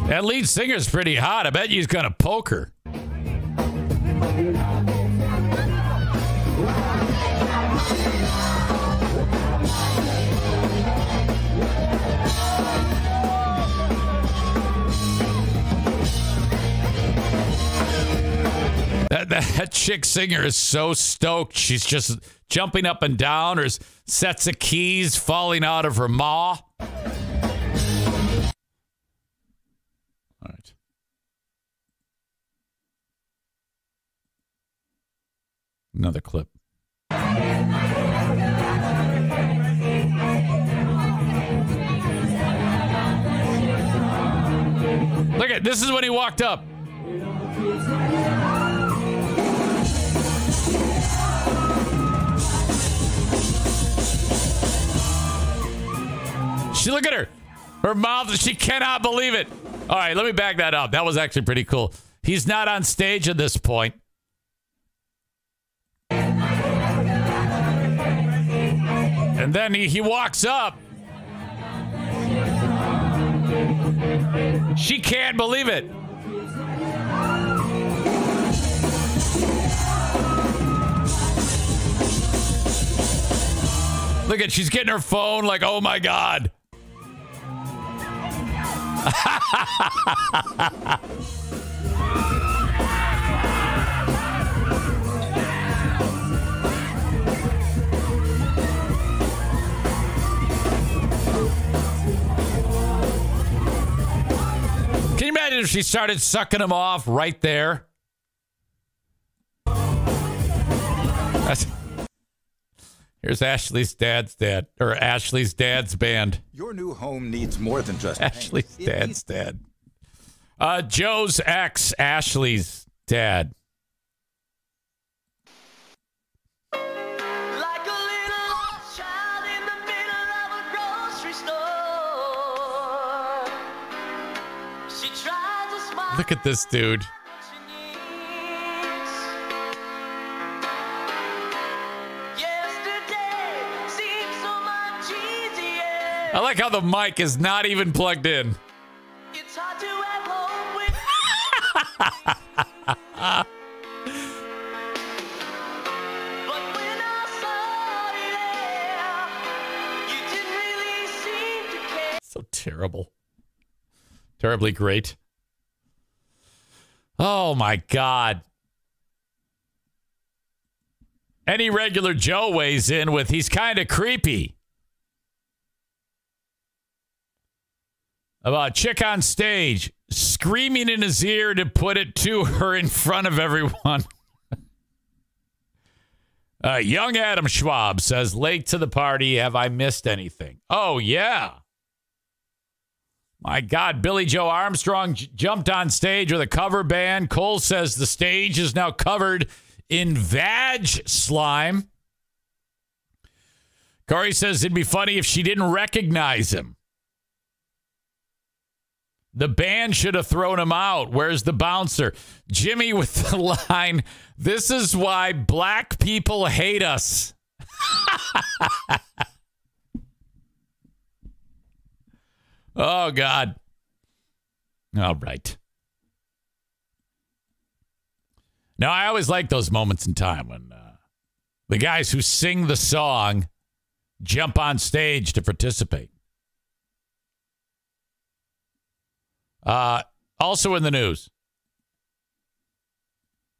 That lead singer's pretty hot. I bet he's gonna poke her. That chick singer is so stoked. She's just jumping up and down. There's sets of keys falling out of her maw. All right. Another clip. Look at this is when he walked up. Look at her. Her mouth, she cannot believe it. All right, let me back that up. That was actually pretty cool. He's not on stage at this point. And then he walks up. She can't believe it. Look at, she's getting her phone like, oh my God. Can you imagine if she started sucking him off right there? Here's Ashley's dad's dad, or Ashley's dad's band. Your new home needs more than just Ashley's dad's dad. Joe's ex, Ashley's dad. Look at this dude. I like how the mic is not even plugged in. It's hard to have home with but when I saw you there, you didn't really seem to care. So terrible. Terribly great. Oh my God. Any regular Joe weighs in with he's kind of creepy. About a chick on stage screaming in his ear to put it to her in front of everyone. Young Adam Schwab says, late to the party, have I missed anything? Oh, yeah. My God, Billy Joe Armstrong jumped on stage with a cover band. Cole says the stage is now covered in vag slime. Corey says it'd be funny if she didn't recognize him. The band should have thrown him out. Where's the bouncer? Jimmy with the line, this is why black people hate us. Oh, God. All right. Now, I always like those moments in time when the guys who sing the song jump on stage to participate. Also in the news,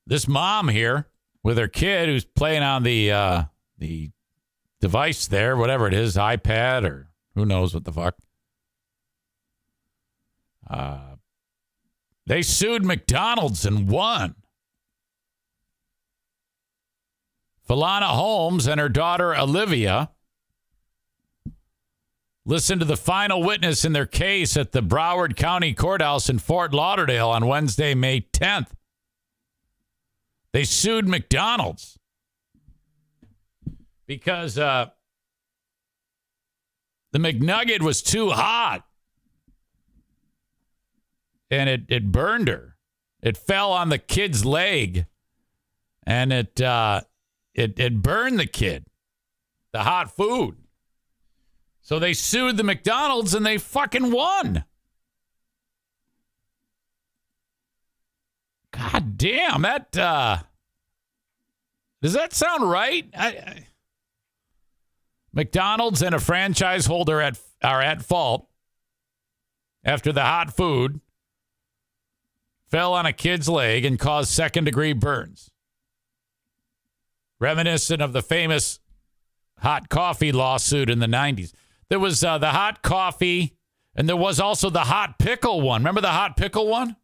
this mom here with her kid who's playing on the device there, whatever it is, iPad or who knows what the fuck. They sued McDonald's and won. Falana Holmes and her daughter Olivia listened to the final witness in their case at the Broward County Courthouse in Fort Lauderdale on Wednesday, May 10th. They sued McDonald's because the McNugget was too hot and it burned her. It fell on the kid's leg and it burned the kid, the hot food. So they sued the McDonald's and they fucking won. God damn, that does that sound right? McDonald's and a franchise holder are at fault after the hot food fell on a kid's leg and caused second-degree burns. Reminiscent of the famous hot coffee lawsuit in the 90s. There was the hot coffee, and there was also the hot pickle one. Remember the hot pickle one?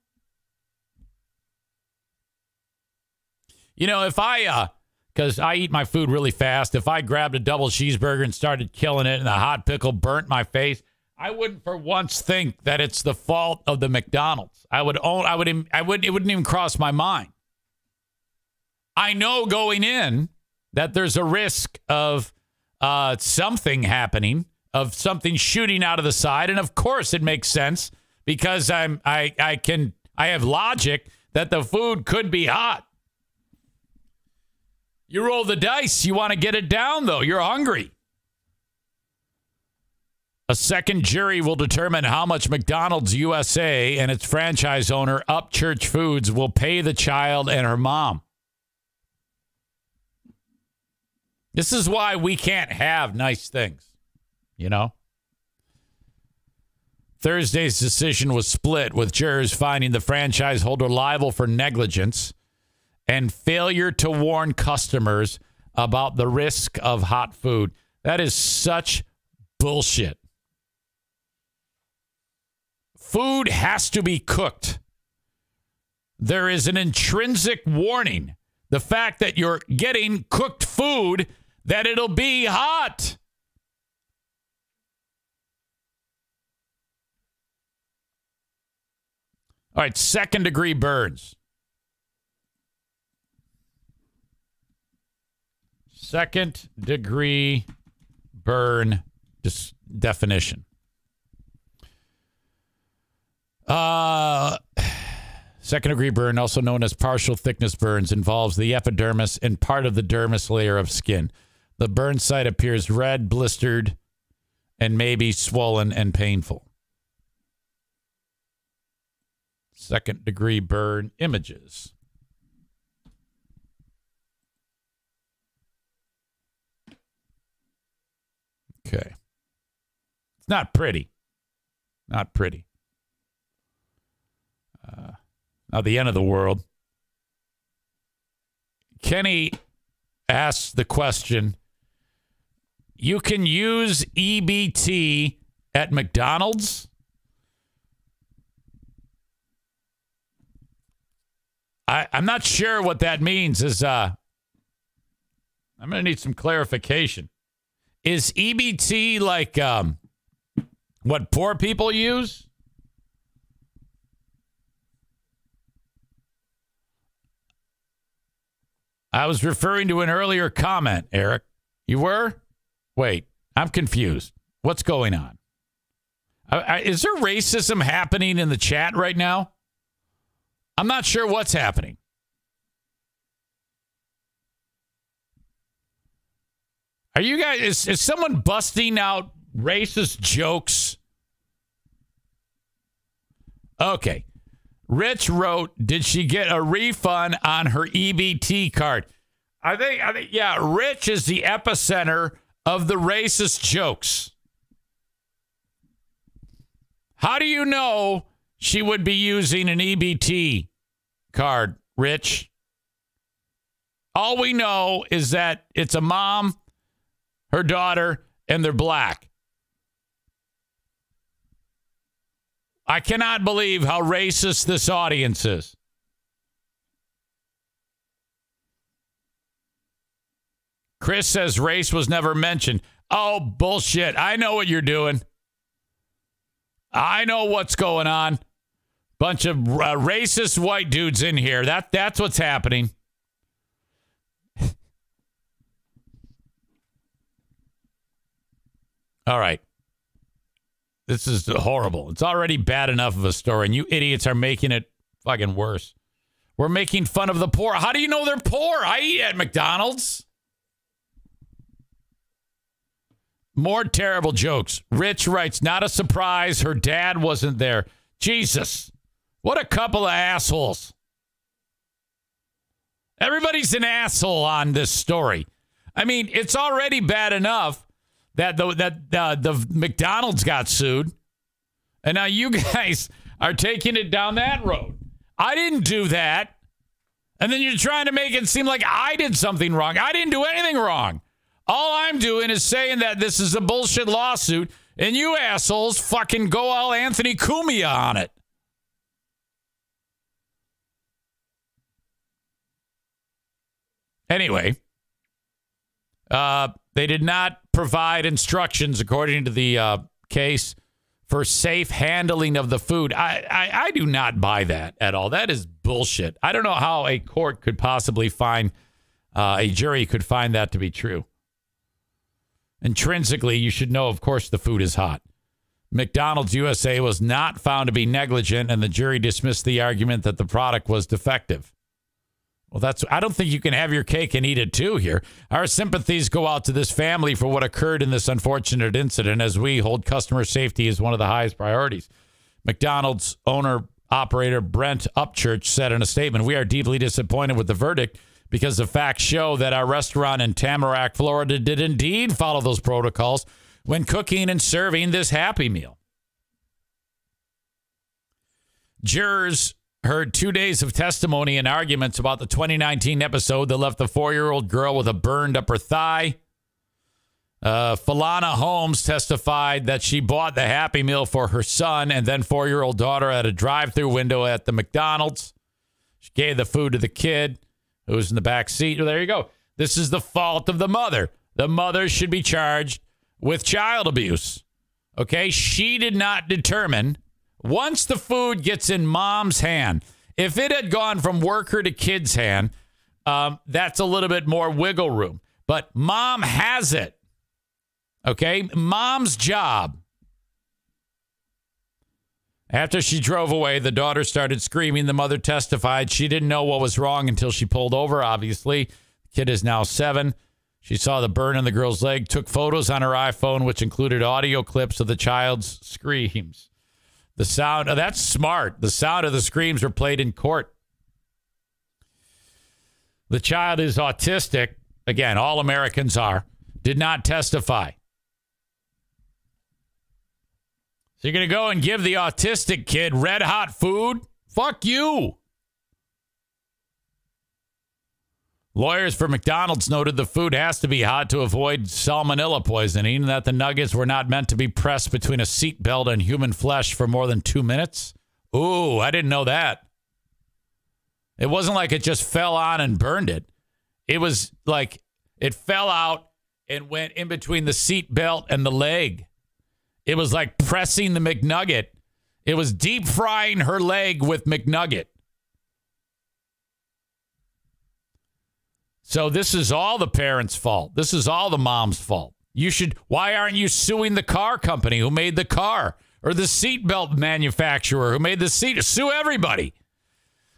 You know, if because I eat my food really fast, if I grabbed a double cheeseburger and started killing it and the hot pickle burnt my face, I wouldn't for once think that it's the fault of the McDonald's. It wouldn't even cross my mind. I know going in that there's a risk of something happening, of something shooting out of the side, and of course it makes sense because I have logic that the food could be hot. You roll the dice, you want to get it down though. You're hungry. A second jury will determine how much McDonald's USA and its franchise owner Upchurch Foods will pay the child and her mom. This is why we can't have nice things, you know? Thursday's decision was split, with jurors finding the franchise holder liable for negligence and failure to warn customers about the risk of hot food. That is such bullshit. Food has to be cooked. There is an intrinsic warning. The fact that you're getting cooked food, that it'll be hot. All right, second-degree burns. Second-degree burn definition. Second-degree burn, also known as partial thickness burns, involves the epidermis and part of the dermis layer of skin. The burn site appears red, blistered, and may be swollen and painful. Second-degree burn images. Okay. It's not pretty. Not pretty. Not the end of the world. Kenny asks the question, you can use EBT at McDonald's? I'm not sure what that means. I'm going to need some clarification. Is EBT like what poor people use? I was referring to an earlier comment, Eric. You were? Wait, I'm confused. What's going on? Is there racism happening in the chat right now? I'm not sure what's happening. Are you guys, is someone busting out racist jokes? Okay. Rich wrote, did she get a refund on her EBT card? I think, yeah, Rich is the epicenter of the racist jokes. How do you know she would be using an EBT card, Rich? All we know is that it's a mom, her daughter, and they're black. I cannot believe how racist this audience is. Chris says race was never mentioned. Oh, bullshit. I know what you're doing. I know what's going on. Bunch of racist white dudes in here. That's what's happening. All right. This is horrible. It's already bad enough of a story, and you idiots are making it fucking worse. We're making fun of the poor. How do you know they're poor? I eat at McDonald's. More terrible jokes. Rich writes, not a surprise. Her dad wasn't there. Jesus. What a couple of assholes. Everybody's an asshole on this story. I mean, it's already bad enough that the McDonald's got sued. And now you guys are taking it down that road. I didn't do that. And then you're trying to make it seem like I did something wrong. I didn't do anything wrong. All I'm doing is saying that this is a bullshit lawsuit, and you assholes fucking go all Anthony Cumia on it. Anyway, they did not provide instructions, according to the case, for safe handling of the food. I do not buy that at all. That is bullshit. I don't know how a court could possibly find, a jury could find that to be true. Intrinsically, you should know, of course, the food is hot. McDonald's USA was not found to be negligent, and the jury dismissed the argument that the product was defective. Well, I don't think you can have your cake and eat it too here. Our sympathies go out to this family for what occurred in this unfortunate incident, as we hold customer safety as one of the highest priorities. McDonald's owner-operator Brent Upchurch said in a statement, "We are deeply disappointed with the verdict because the facts show that our restaurant in Tamarack, Florida did indeed follow those protocols when cooking and serving this Happy Meal." Jurors heard 2 days of testimony and arguments about the 2019 episode that left the 4-year-old girl with a burned upper thigh. Falana Holmes testified that she bought the Happy Meal for her son and then 4-year-old daughter at a drive-through window at the McDonald's. She gave the food to the kid who was in the back seat. Well, there you go. This is the fault of the mother. The mother should be charged with child abuse. Okay? She did not determine. Once the food gets in mom's hand, if it had gone from worker to kid's hand, that's a little bit more wiggle room. But mom has it. Okay? Mom's job. After she drove away, the daughter started screaming. The mother testified she didn't know what was wrong until she pulled over, obviously. The kid is now 7. She saw the burn on the girl's leg, took photos on her iPhone, which included audio clips of the child's screams. The sound, that's smart. The sound of the screams were played in court. The child is autistic. Again, all Americans are. Did not testify. So you're going to go and give the autistic kid red hot food? Fuck you. Lawyers for McDonald's noted the food has to be hot to avoid salmonella poisoning, and that the nuggets were not meant to be pressed between a seatbelt and human flesh for more than 2 minutes. Ooh, I didn't know that. It wasn't like it just fell on and burned it. It was like it fell out and went in between the seatbelt and the leg. It was like pressing the McNugget. It was deep frying her leg with McNugget. So this is all the parents' fault. This is all the mom's fault. Why aren't you suing the car company who made the car, or the seatbelt manufacturer who made the seat? Sue everybody.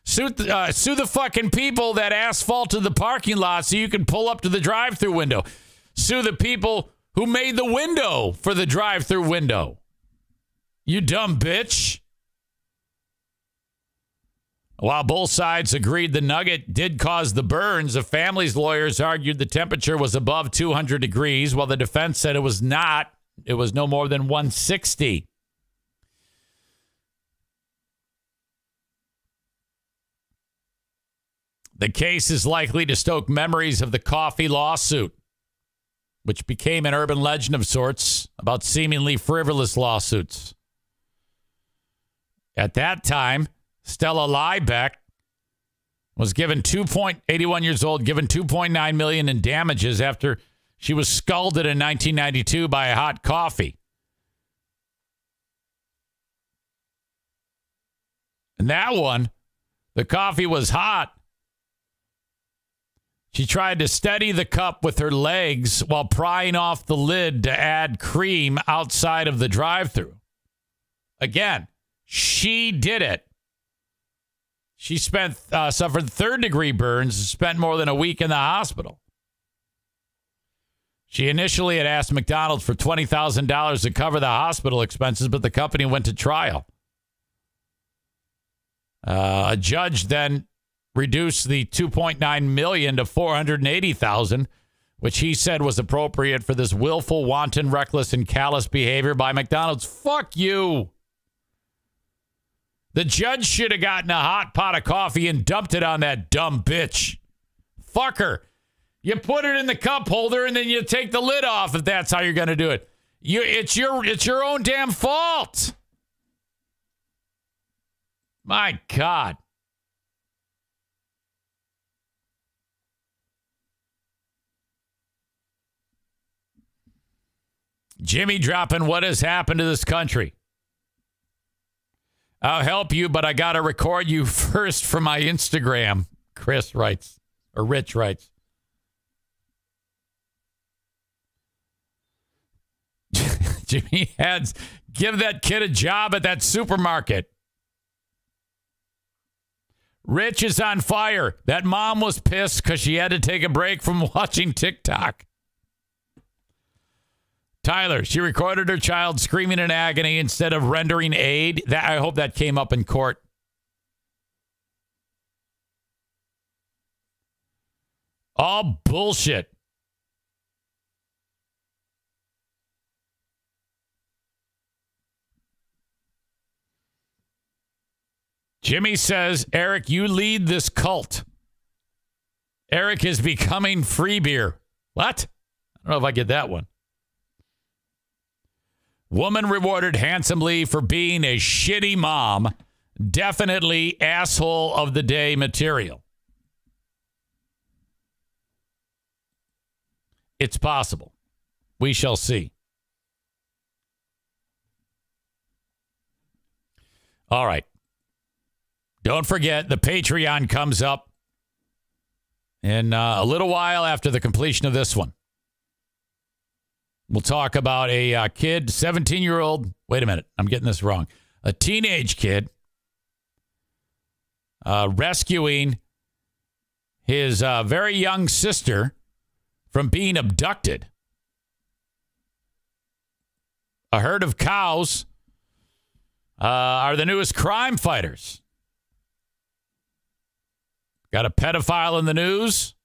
Sue the fucking people that asphalted the parking lot so you can pull up to the drive-through window. Sue the people who made the window for the drive-through window. You dumb bitch. While both sides agreed the nugget did cause the burns, the family's lawyers argued the temperature was above 200 degrees, while the defense said it was not. It was no more than 160. The case is likely to stoke memories of the coffee lawsuit, which became an urban legend of sorts about seemingly frivolous lawsuits. At that time, Stella Liebeck was given 81 years old, given $2.9 million in damages after she was scalded in 1992 by a hot coffee. And that one, the coffee was hot. She tried to steady the cup with her legs while prying off the lid to add cream outside of the drive-thru. Again, she did it. She suffered third-degree burns and spent more than a week in the hospital. She initially had asked McDonald's for $20,000 to cover the hospital expenses, but the company went to trial. A judge then reduced the $2.9 million to $480,000, which he said was appropriate for this willful, wanton, reckless, and callous behavior by McDonald's. Fuck you. The judge should have gotten a hot pot of coffee and dumped it on that dumb bitch. Fuck her. You put it in the cup holder and then you take the lid off if that's how you're going to do it. It's your own damn fault. My God. Jimmy dropping what has happened to this country. I'll help you, but I got to record you first for my Instagram, Chris writes, or Rich writes. Jimmy Heads, give that kid a job at that supermarket. Rich is on fire. That mom was pissed because she had to take a break from watching TikTok. Tyler, she recorded her child screaming in agony instead of rendering aid. I hope that came up in court. All bullshit. Jimmy says, Eric, you lead this cult. Eric is becoming free beer. What? I don't know if I get that one. Woman rewarded handsomely for being a shitty mom. Definitely asshole of the day material. It's possible. We shall see. All right. Don't forget, the Patreon comes up in a little while after the completion of this one. We'll talk about a kid, 17-year-old. Wait a minute. I'm getting this wrong. A teenage kid rescuing his very young sister from being abducted. A herd of cows are the newest crime fighters. Got a pedophile in the news.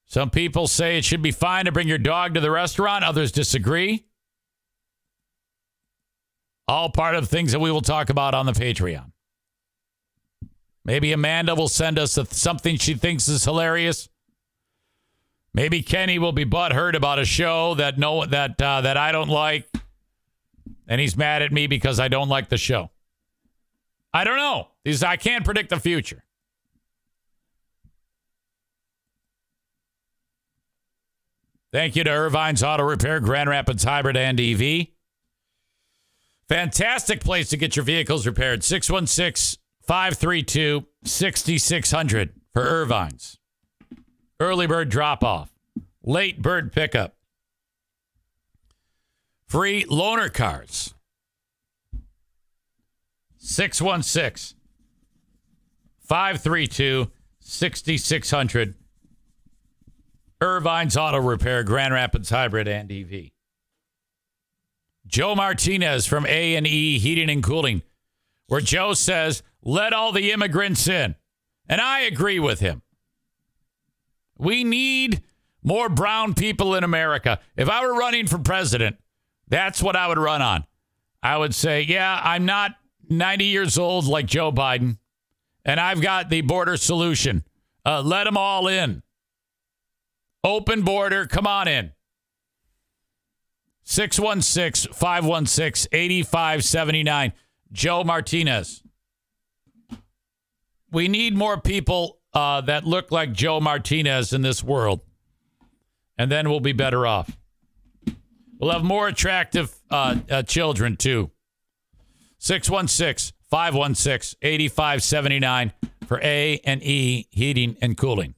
Some people say it should be fine to bring your dog to the restaurant. Others disagree. All part of things that we will talk about on the Patreon. Maybe Amanda will send us something she thinks is hilarious. Maybe Kenny will be butthurt about a show that I don't like, and he's mad at me because I don't like the show. I don't know. I can't predict the future. Thank you to Irvine's Auto Repair, Grand Rapids Hybrid and EV. Fantastic place to get your vehicles repaired. 616-532-6600 for Irvine's. Early bird drop-off. Late bird pickup. Free loaner cars. 616-532-6600. Irvine's Auto Repair, Grand Rapids Hybrid and EV. Joe Martinez from A&E Heating and Cooling, where Joe says, let all the immigrants in. And I agree with him. We need more brown people in America. If I were running for president, that's what I would run on. I would say, yeah, I'm not 90 years old like Joe Biden, and I've got the border solution. Let them all in. Open border, come on in. 616-516-8579. Joe Martinez. We need more people that look like Joe Martinez in this world, and then we'll be better off. We'll have more attractive children, too. 616-516-8579 for A&E Heating and Cooling.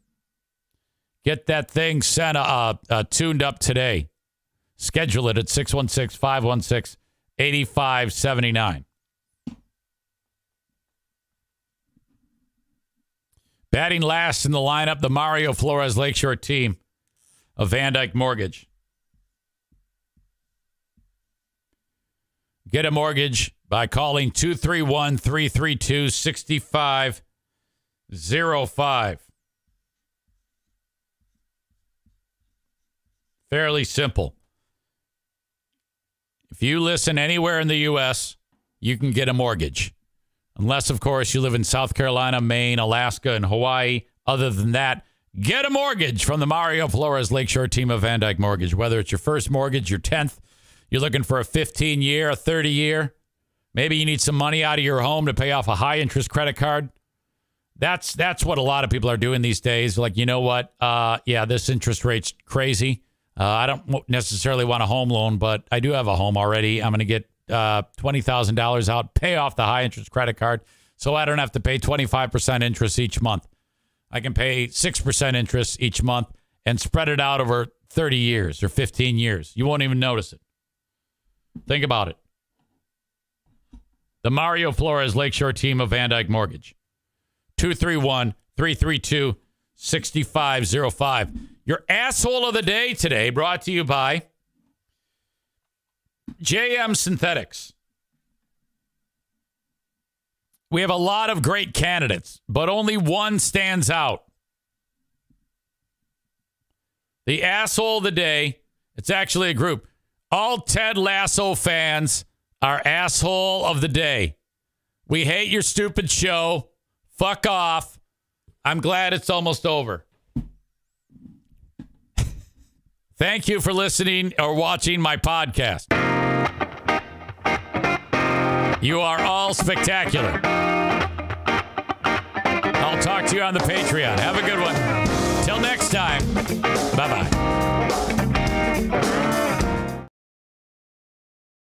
Get that thing tuned up today. Schedule it at 616-516-8579. Batting last in the lineup, the Mario Flores Lakeshore team of Van Dyke Mortgage. Get a mortgage by calling 231-332-6505. Fairly simple. If you listen anywhere in the U.S., you can get a mortgage. Unless, of course, you live in South Carolina, Maine, Alaska, and Hawaii. Other than that, get a mortgage from the Mario Flores Lakeshore team of Van Dyke Mortgage. Whether it's your first mortgage, your 10th, you're looking for a 15-year, a 30-year. Maybe you need some money out of your home to pay off a high-interest credit card. That's what a lot of people are doing these days. Like, you know what? This interest rate's crazy. I don't necessarily want a home loan, but I do have a home already. I'm going to get $20,000 out, pay off the high-interest credit card, so I don't have to pay 25% interest each month. I can pay 6% interest each month and spread it out over 30 years or 15 years. You won't even notice it. Think about it. The Mario Flores Lakeshore team of Van Dyke Mortgage. 231-332-6505. Your asshole of the day today brought to you by JM Synthetics. We have a lot of great candidates, but only one stands out. The asshole of the day, it's actually a group. All Ted Lasso fans are asshole of the day. We hate your stupid show. Fuck off. I'm glad it's almost over. Thank you for listening or watching my podcast. You are all spectacular. I'll talk to you on the Patreon. Have a good one. Till next time. Bye-bye.